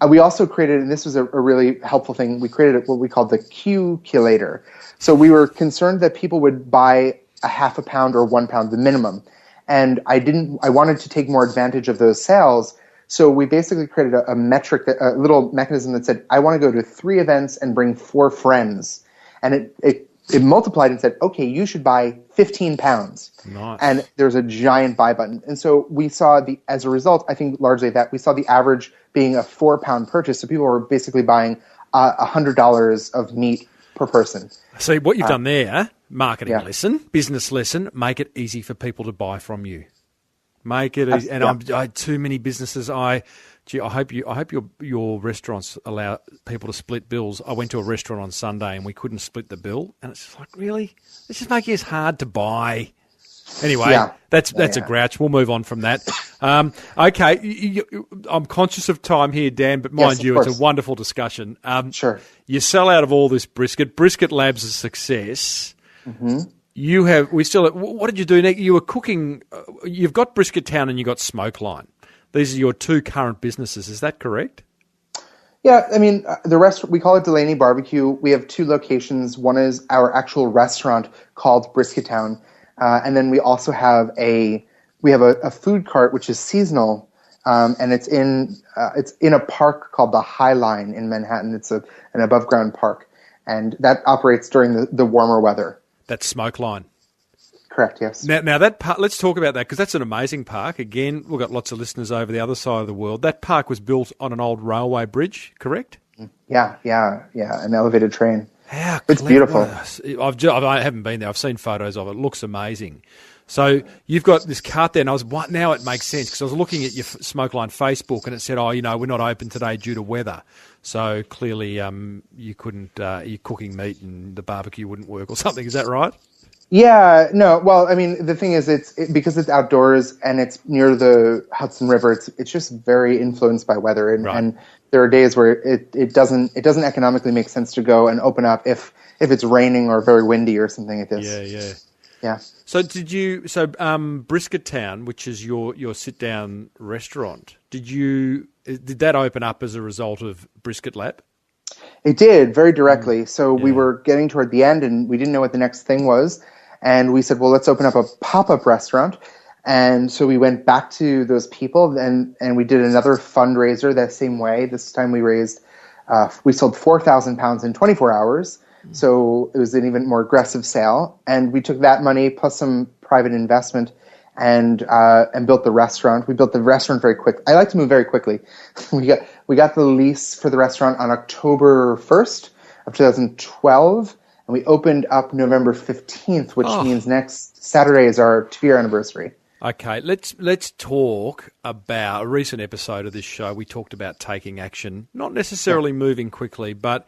We also created, and this was a really helpful thing, we created what we called the Q-culator. So we were concerned that people would buy a half a pound or 1 pound, the minimum. And I wanted to take more advantage of those sales. So we basically created a metric, a little mechanism that said, I want to go to 3 events and bring 4 friends. And it multiplied and said, okay, you should buy 15 pounds. Nice. And there's a giant buy button. And so we saw as a result, I think largely that we saw the average being a 4-pound purchase. So people were basically buying $100 of meat per person. See, what you've done there, marketing lesson, business lesson, make it easy for people to buy from you. Make it easy. And I too many businesses, I hope your restaurants allow people to split bills. I went to a restaurant on Sunday and we couldn't split the bill, and it's just like, really? It's just making it hard to buy. Anyway, that's a grouch. We'll move on from that. Okay, I'm conscious of time here, Dan, but mind you, it's a wonderful discussion. Sure. You sell out of all this brisket. Brisket Lab's a success. Mm-hmm. What did you do next? You were cooking, you've got BrisketTown and you've got Smokeline. These are your two current businesses. Is that correct? Yeah, I mean, the rest, we call it Delaney Barbecue. We have two locations. One is our actual restaurant called BrisketTown. And then we also have a food cart, which is seasonal. And it's in a park called the High Line in Manhattan. It's an above ground park. And that operates during the warmer weather. That's Smokeline. Correct, yes. Now that park, let's talk about that because that's an amazing park. Again, we've got lots of listeners over the other side of the world. That park was built on an old railway bridge, correct? Yeah, an elevated train. How it's beautiful. I haven't been there. I've seen photos of it. It looks amazing. So you've got this cart there, and now it makes sense because I was looking at your Smokeline Facebook and it said, we're not open today due to weather. So clearly you couldn't, you're cooking meat and the barbecue wouldn't work or something. Is that right? Yeah, no. Well, I mean, the thing is, because it's outdoors and it's near the Hudson River. It's just very influenced by weather, and there are days where it doesn't economically make sense to go and open up if it's raining or very windy or something like this. Yeah. So BrisketTown, which is your sit down restaurant, did that open up as a result of Brisket Lab? It did, very directly. So we were getting toward the end and we didn't know what the next thing was. And we said, well, let's open up a pop-up restaurant. And so we went back to those people and we did another fundraiser that same way. This time we sold 4,000 pounds in 24 hours. So it was an even more aggressive sale. And we took that money plus some private investment and built the restaurant. We built the restaurant very quick. I like to move very quickly. We got the lease for the restaurant on October 1st of 2012, and we opened up November 15th, which means next Saturday is our 2-year anniversary. Okay, let's talk about a recent episode of this show. We talked about taking action, not necessarily moving quickly, but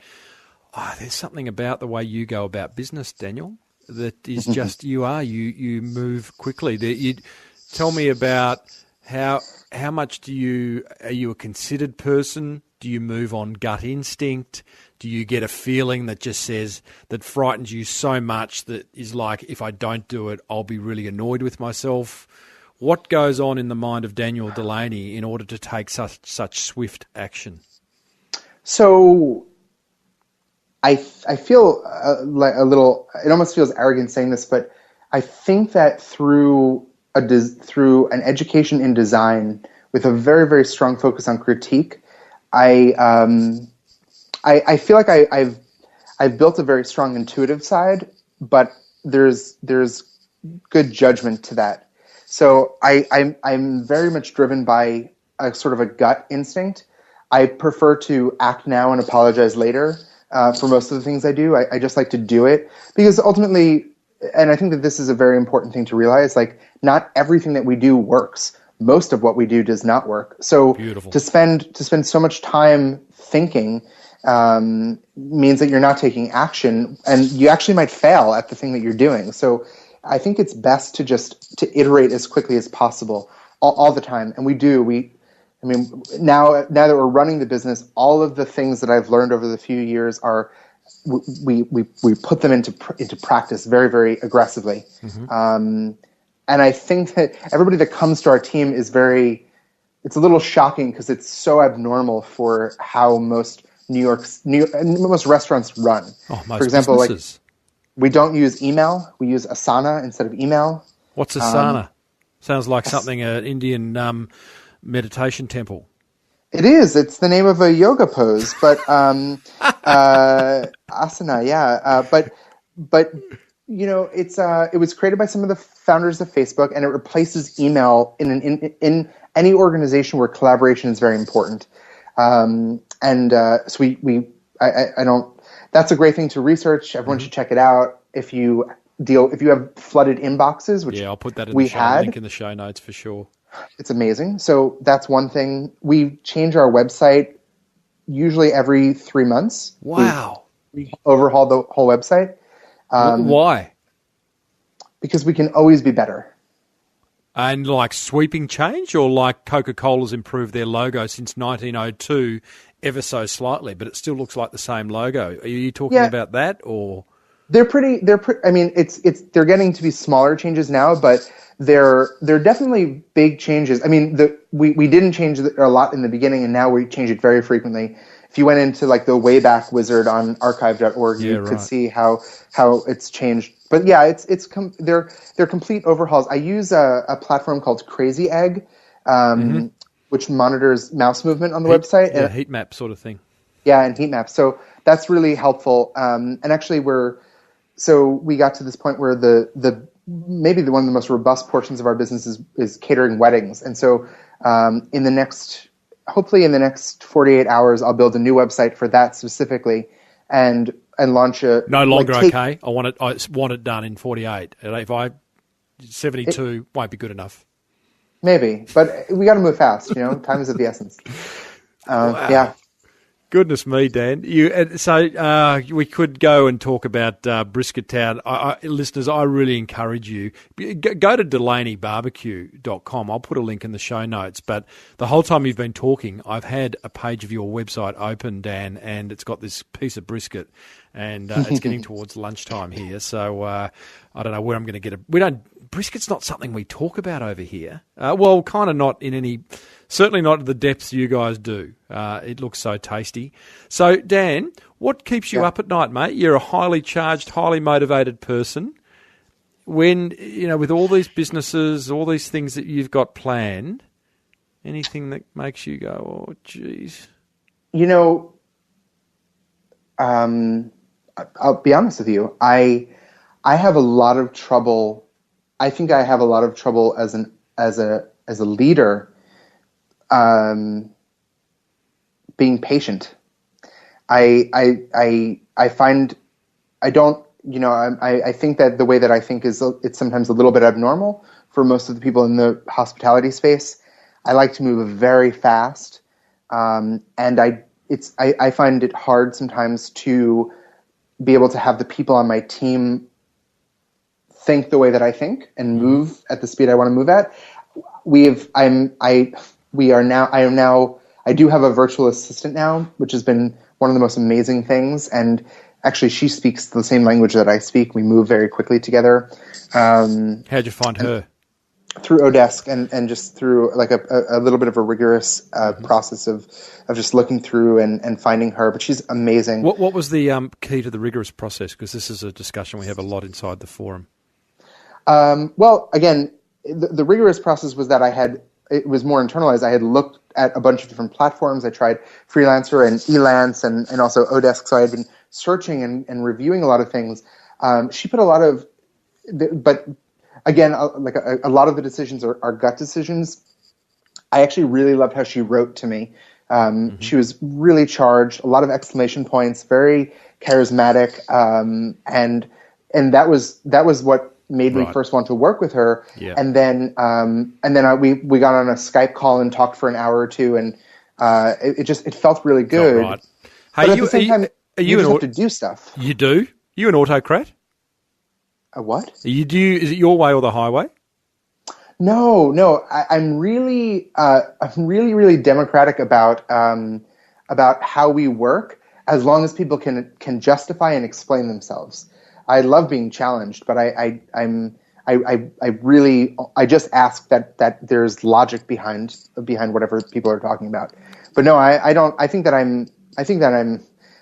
there's something about the way you go about business, Daniel, that is just you move quickly. You tell me about how much are you a considered person? Do you move on gut instinct? Do you get a feeling that just says that frightens you so much that is like, if I don't do it, I'll be really annoyed with myself? What goes on in the mind of Daniel Delaney in order to take such swift action? So I feel like a little, it almost feels arrogant saying this, but I think that through an education in design with a very, very strong focus on critique, I feel like I've built a very strong intuitive side, but there's good judgment to that. So I'm very much driven by a sort of a gut instinct. I prefer to act now and apologize later for most of the things I do. I just like to do it because ultimately, and I think that this is a very important thing to realize, like not everything that we do works. Most of what we do does not work. So Beautiful. to spend so much time thinking means that you're not taking action, and you actually might fail at the thing that you're doing. So I think it's best to iterate as quickly as possible all the time, and we do. Now that we're running the business, all of the things that I've learned over the few years are we put them into practice very, very aggressively. Mm-hmm. And I think that everybody that comes to our team it's a little shocking because it's so abnormal for how most most restaurants run. Most for example, businesses. We don't use email. We use Asana instead of email. What's Asana? Sounds like something an Indian meditation temple. It is. It's the name of a yoga pose, but asana, yeah. But it was created by some of the founders of Facebook, and it replaces email in any organization where collaboration is very important. So I don't. That's a great thing to research. Everyone should check it out. If you have flooded inboxes, which I'll put that in the link in the show notes for sure. It's amazing. So that's one thing. We change our website usually every 3 months. Wow. We overhaul the whole website. Why? Because we can always be better. And like sweeping change, or like Coca-Cola's improved their logo since 1902 ever so slightly, but it still looks like the same logo. Are you talking about that, or? They're I mean, they're getting to be smaller changes now, but they're definitely big changes. I mean, we didn't change it a lot in the beginning, and now we change it very frequently. If you went into like the Wayback Wizard on archive.org, you could see how it's changed. But yeah, they're complete overhauls. I use a platform called Crazy Egg, which monitors mouse movement on the website. Yeah, heat map sort of thing. Yeah, and heat maps. So that's really helpful. And actually, we got to this point where maybe one of the most robust portions of our business is catering weddings. And so hopefully in the next 48 hours, I'll build a new website for that specifically and launch a... No longer okay. I want it done in 48. If 72 won't be good enough. Maybe, but we got to move fast, time is of the essence. Wow. Yeah. Goodness me, Dan. We could go and talk about BrisketTown. Listeners, I really encourage you. Go to DelaneyBarbecue.com. I'll put a link in the show notes. But the whole time you've been talking, I've had a page of your website open, Dan, and it's got this piece of brisket. And it's getting towards lunchtime here. So I don't know where I'm going to get it. Brisket's not something we talk about over here. Well, kind of not in any... Certainly not at the depths you guys do. It looks so tasty. So, Dan, what keeps you up at night, mate? You're a highly charged, highly motivated person. When, with all these businesses, all these things that you've got planned, anything that makes you go, oh, geez? I'll be honest with you. I have a lot of trouble. I think I have a lot of trouble as a leader. Being patient. I find I don't, I think that the way that I think it's sometimes a little bit abnormal for most of the people in the hospitality space. I like to move very fast. And I find it hard sometimes to be able to have the people on my team think the way that I think and move at the speed I want to move at. I do have a virtual assistant now, which has been one of the most amazing things. And actually, she speaks the same language that I speak. We move very quickly together. How'd you find her? Through Odesk and just through like a little bit of a rigorous process of just looking through and finding her. But she's amazing. What was the key to the rigorous process? Because this is a discussion we have a lot inside the forum. Well, again, the rigorous process was that it was more internalized. I had looked at a bunch of different platforms. I tried Freelancer and Elance and also Odesk. So I had been searching and reviewing a lot of things. She put a lot of, but again, a lot of the decisions are gut decisions. I actually really loved how she wrote to me. She was really charged, a lot of exclamation points, very charismatic. And that was what made me first want to work with her. Yeah. And then we got on a Skype call and talked for an hour or two, and it felt really good. Right. Hey, but at the same time, you just have to do stuff. You do? You an autocrat? A what? Is it your way or the highway? No. I'm really democratic about how we work, as long as people can justify and explain themselves. I love being challenged, but I just ask that there's logic behind whatever people are talking about. But no, I don't. I think that I'm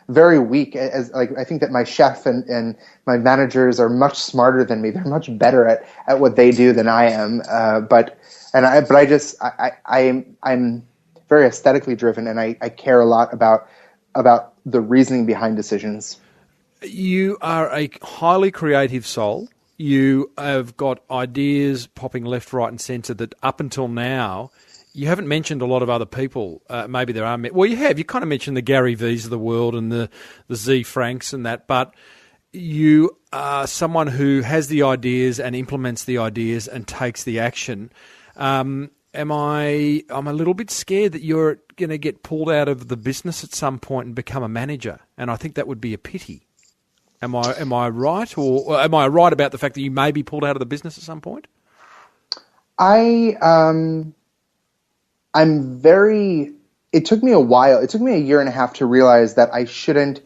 very weak. I think that my chef and my managers are much smarter than me. They're much better at what they do than I am. I'm very aesthetically driven, and I care a lot about the reasoning behind decisions. You are a highly creative soul. You have got ideas popping left, right, and centre that up until now, you haven't mentioned a lot of other people. Maybe there are. Well, you have. You kind of mentioned the Gary V's of the world and the Z Franks and that. But you are someone who has the ideas and implements the ideas and takes the action. I'm a little bit scared that you're going to get pulled out of the business at some point and become a manager. And I think that would be a pity. Am I right, or am I right about the fact that you may be pulled out of the business at some point? I'm very. It took me a while. It took me a year and a half to realize that I shouldn't.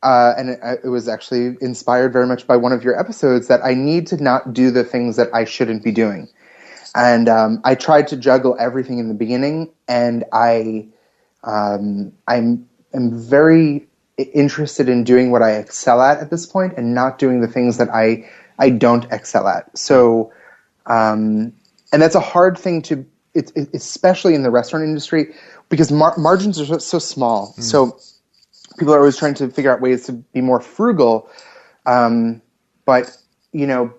It was actually inspired very much by one of your episodes, that I need to not do the things that I shouldn't be doing. And I tried to juggle everything in the beginning, and I'm very interested in doing what I excel at this point, and not doing the things that I don't excel at. So, and that's a hard thing to, especially in the restaurant industry, because margins are so small. So people are always trying to figure out ways to be more frugal. But, you know,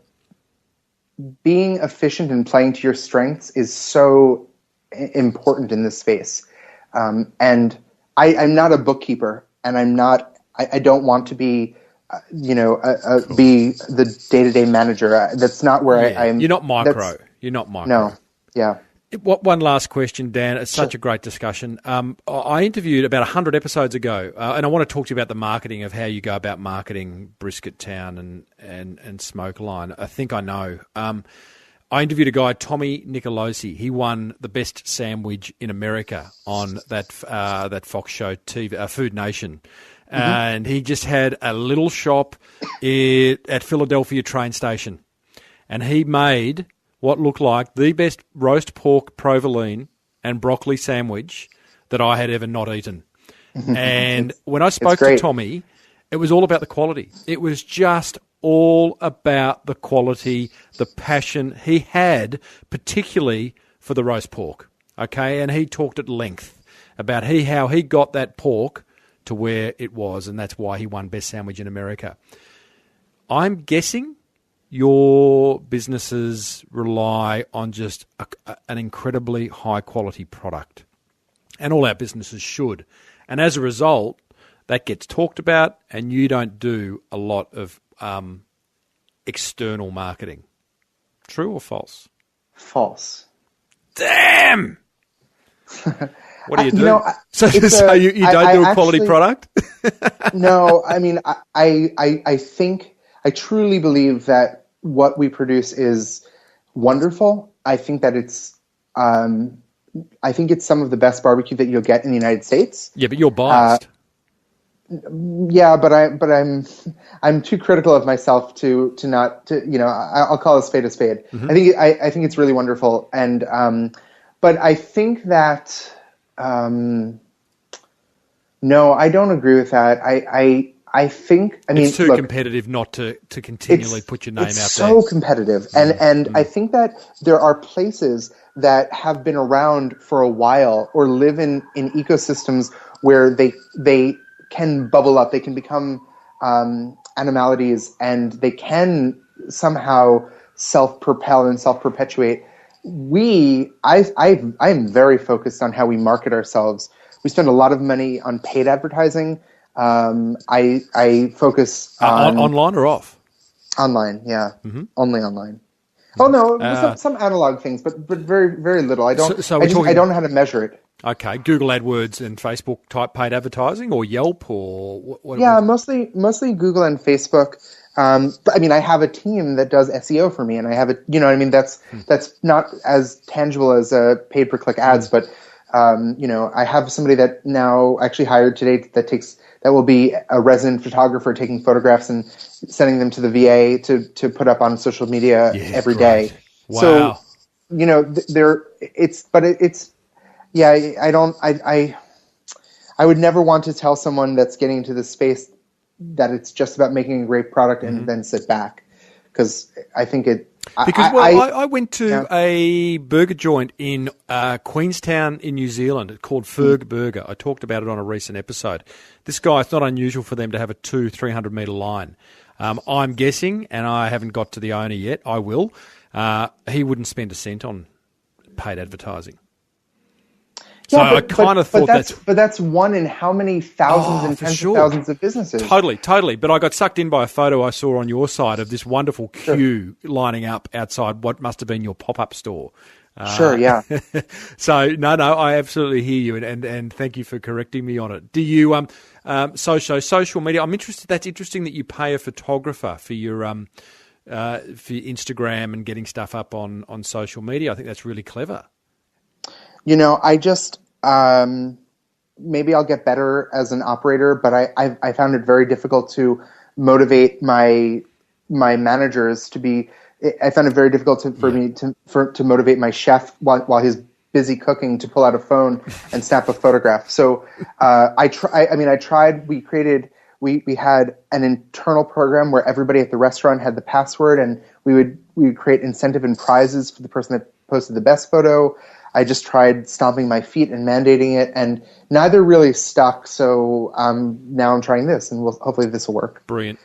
being efficient and playing to your strengths is so important in this space. And I'm not a bookkeeper, and I don't want to be, be the day-to-day manager. That's not where I am. You're not micro. You're not micro. No. Yeah. One last question, Dan. It's such a great discussion. I interviewed about 100 episodes ago, and I want to talk to you about the marketing of how you go about marketing BrisketTown and Smokeline. I think I know. I interviewed a guy, Tommy Nicolosi. He won the best sandwich in America on that Fox show TV, Food Nation. And he just had a little shop at Philadelphia train station. And he made what looked like the best roast pork provolone and broccoli sandwich that I had ever not eaten. And when I spoke to Tommy, it was all about the quality. It was just all about the quality, the passion he had, particularly for the roast pork. Okay, and he talked at length about how he got that pork to where it was, and that's why he won Best Sandwich in America. I'm guessing your businesses rely on just an incredibly high-quality product, and all our businesses should. And as a result, that gets talked about, and you don't do a lot of external marketing. True or false? False. Damn! What do you do? So you don't do a quality product? No, I mean, I think, I truly believe that what we produce is wonderful. I think that it's some of the best barbecue that you'll get in the United States. Yeah, but you're biased. Yeah, but I'm too critical of myself to not, I'll call a spade a spade. I think it's really wonderful, and but I think that no, I don't agree with that. I think it's too competitive not to continually put your name out there. It's so competitive, and I think that there are places that have been around for a while or live in ecosystems where they can bubble up, they can become animalities, and they can somehow self-propel and self-perpetuate. I'm very focused on how we market ourselves. We spend a lot of money on paid advertising. I focus on online or off? Online, yeah, only online. Oh no, some analog things, but very very little. I don't know how to measure it. Okay, Google AdWords and Facebook type paid advertising, or Yelp, or what? Yeah, mostly Google and Facebook. But I mean, I have a team that does SEO for me, and I have that's not as tangible as paid per click ads, but I have somebody that now actually hired today that will be a resident photographer taking photographs and sending them to the VA to put up on social media every day. Wow. So, I would never want to tell someone that's getting into this space that it's just about making a great product and then sit back, because I think it. I went to a burger joint in Queenstown in New Zealand called Ferg Burger. I talked about it on a recent episode. This guy, it's not unusual for them to have a 200-300 metre line. I'm guessing, and I haven't got to the owner yet, I will, he wouldn't spend a cent on paid advertising. So I kind of thought that's one in how many thousands and tens of thousands of businesses? Totally. But I got sucked in by a photo I saw on your side of this wonderful queue lining up outside what must have been your pop-up store. Sure, yeah. So no, I absolutely hear you, and thank you for correcting me on it. Do you Social media. I'm interested. That's interesting that you pay a photographer for your Instagram and getting stuff up on social media. I think that's really clever. I just maybe I'll get better as an operator, but I found it very difficult to motivate my managers to be. I found it very difficult for me to motivate my chef while he's busy cooking to pull out a phone and snap a photograph. So I tried. We had an internal program where everybody at the restaurant had the password, and we would create incentive and prizes for the person that posted the best photo. I just tried stomping my feet and mandating it, and neither really stuck. So now I'm trying this, and hopefully this will work. Brilliant.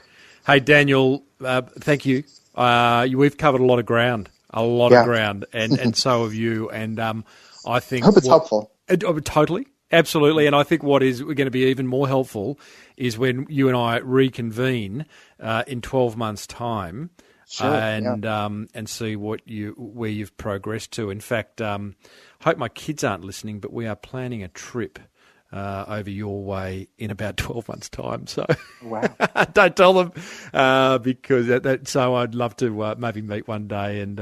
Hey, Daniel, thank you. We've covered a lot of ground, and so have you. And I think I hope it's helpful. Totally, absolutely. And I think what is going to be even more helpful is when you and I reconvene in 12 months' time. Sure, and see where you've progressed to. In fact, I hope my kids aren't listening, but we are planning a trip over your way in about 12 months' time. So wow. Don't tell them because so I'd love to maybe meet one day and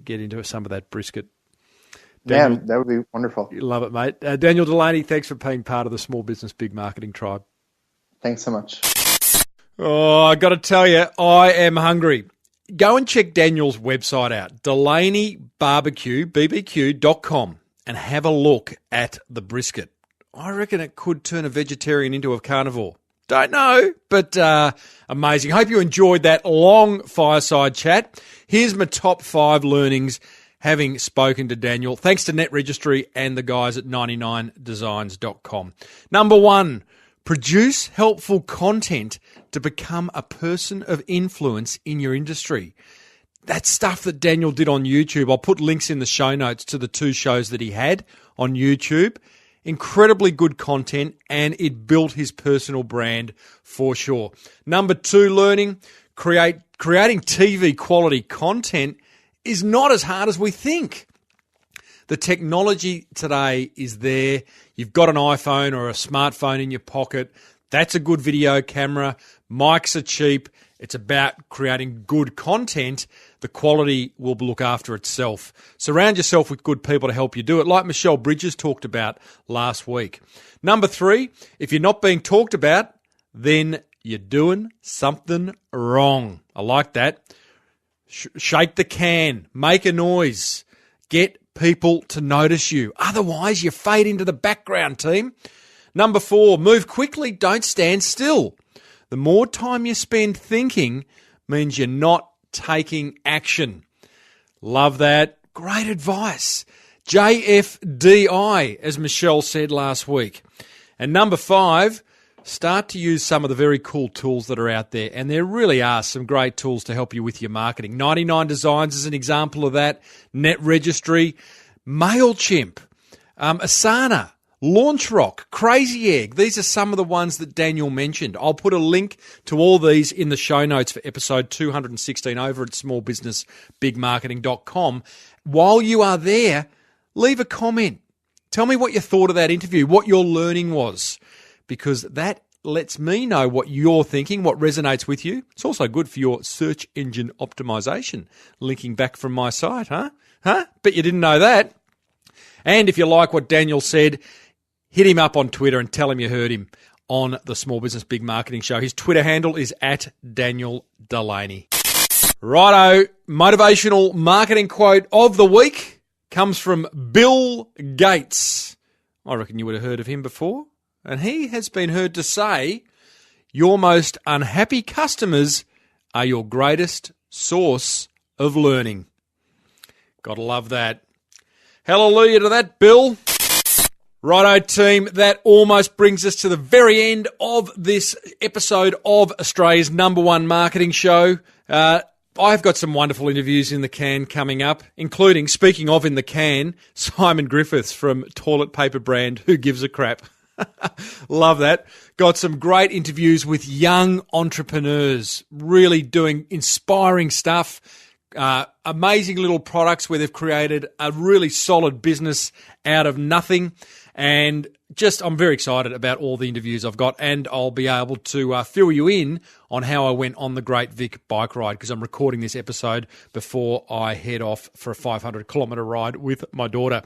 get into some of that brisket. Daniel, that would be wonderful. Love it, mate. Daniel Delaney, thanks for being part of the Small Business Big Marketing Tribe. Thanks so much. Oh, I got to tell you, I am hungry. Go and check Daniel's website out, Delaney Barbecue, bbq.com, and have a look at the brisket. I reckon it could turn a vegetarian into a carnivore. Don't know, but amazing. Hope you enjoyed that long fireside chat. Here's my top 5 learnings having spoken to Daniel. Thanks to Net Registry and the guys at 99designs.com. Number 1. Produce helpful content to become a person of influence in your industry. That's stuff that Daniel did on YouTube. I'll put links in the show notes to the 2 shows that he had on YouTube. Incredibly good content, and it built his personal brand for sure. Number 2 learning, creating TV quality content is not as hard as we think. The technology today is there. You've got an iPhone or a smartphone in your pocket. That's a good video camera. Mics are cheap. It's about creating good content. The quality will look after itself. Surround yourself with good people to help you do it, like Michelle Bridges talked about last week. Number 3, if you're not being talked about, then you're doing something wrong. I like that. Shake the can. Make a noise. Get people to notice you. Otherwise, you fade into the background, team. Number 4, move quickly. Don't stand still. The more time you spend thinking means you're not taking action. Love that. Great advice. JFDI, as Michelle said last week. And number 5, start to use some of the very cool tools that are out there. And there really are some great tools to help you with your marketing. 99 Designs is an example of that. Net Registry, MailChimp, Asana, LaunchRock, Crazy Egg. These are some of the ones that Daniel mentioned. I'll put a link to all these in the show notes for episode 216 over at smallbusinessbigmarketing.com. While you are there, leave a comment. Tell me what you thought of that interview, what your learning was, because that lets me know what you're thinking, what resonates with you. It's also good for your search engine optimization, linking back from my site, huh? Bet you didn't know that. And if you like what Daniel said, hit him up on Twitter and tell him you heard him on the Small Business Big Marketing Show. His Twitter handle is @DanielDelaney. Righto, motivational marketing quote of the week comes from Bill Gates. I reckon you would have heard of him before. And he has been heard to say, your most unhappy customers are your greatest source of learning. Gotta love that. Hallelujah to that, Bill. Righto, team, that almost brings us to the very end of this episode of Australia's #1 marketing show. I've got some wonderful interviews in the can coming up, including, speaking of in the can, Simon Griffiths from toilet paper brand Who Gives a Crap. Love that. Got some great interviews with young entrepreneurs, really doing inspiring stuff. Amazing little products where they've created a really solid business out of nothing. And I'm very excited about all the interviews I've got, and I'll be able to fill you in on how I went on the Great Vic bike ride, because I'm recording this episode before I head off for a 500-kilometre ride with my daughter.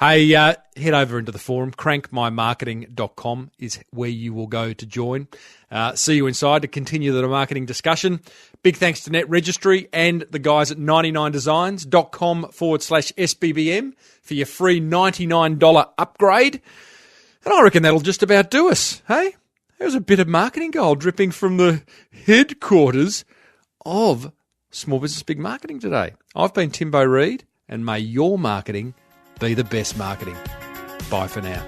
Hey, head over into the forum. crankmymarketing.com is where you will go to join. See you inside to continue the marketing discussion. Big thanks to Net Registry and the guys at 99designs.com/SBBM for your free $99 upgrade. And I reckon that'll just about do us, hey? There's a bit of marketing gold dripping from the headquarters of Small Business Big Marketing today. I've been Timbo Reid, and may your marketing be the best marketing. Bye for now.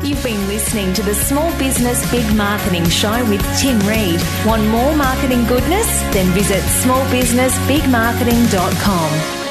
You've been listening to the Small Business Big Marketing Show with Tim Reid. Want more marketing goodness? Then visit smallbusinessbigmarketing.com.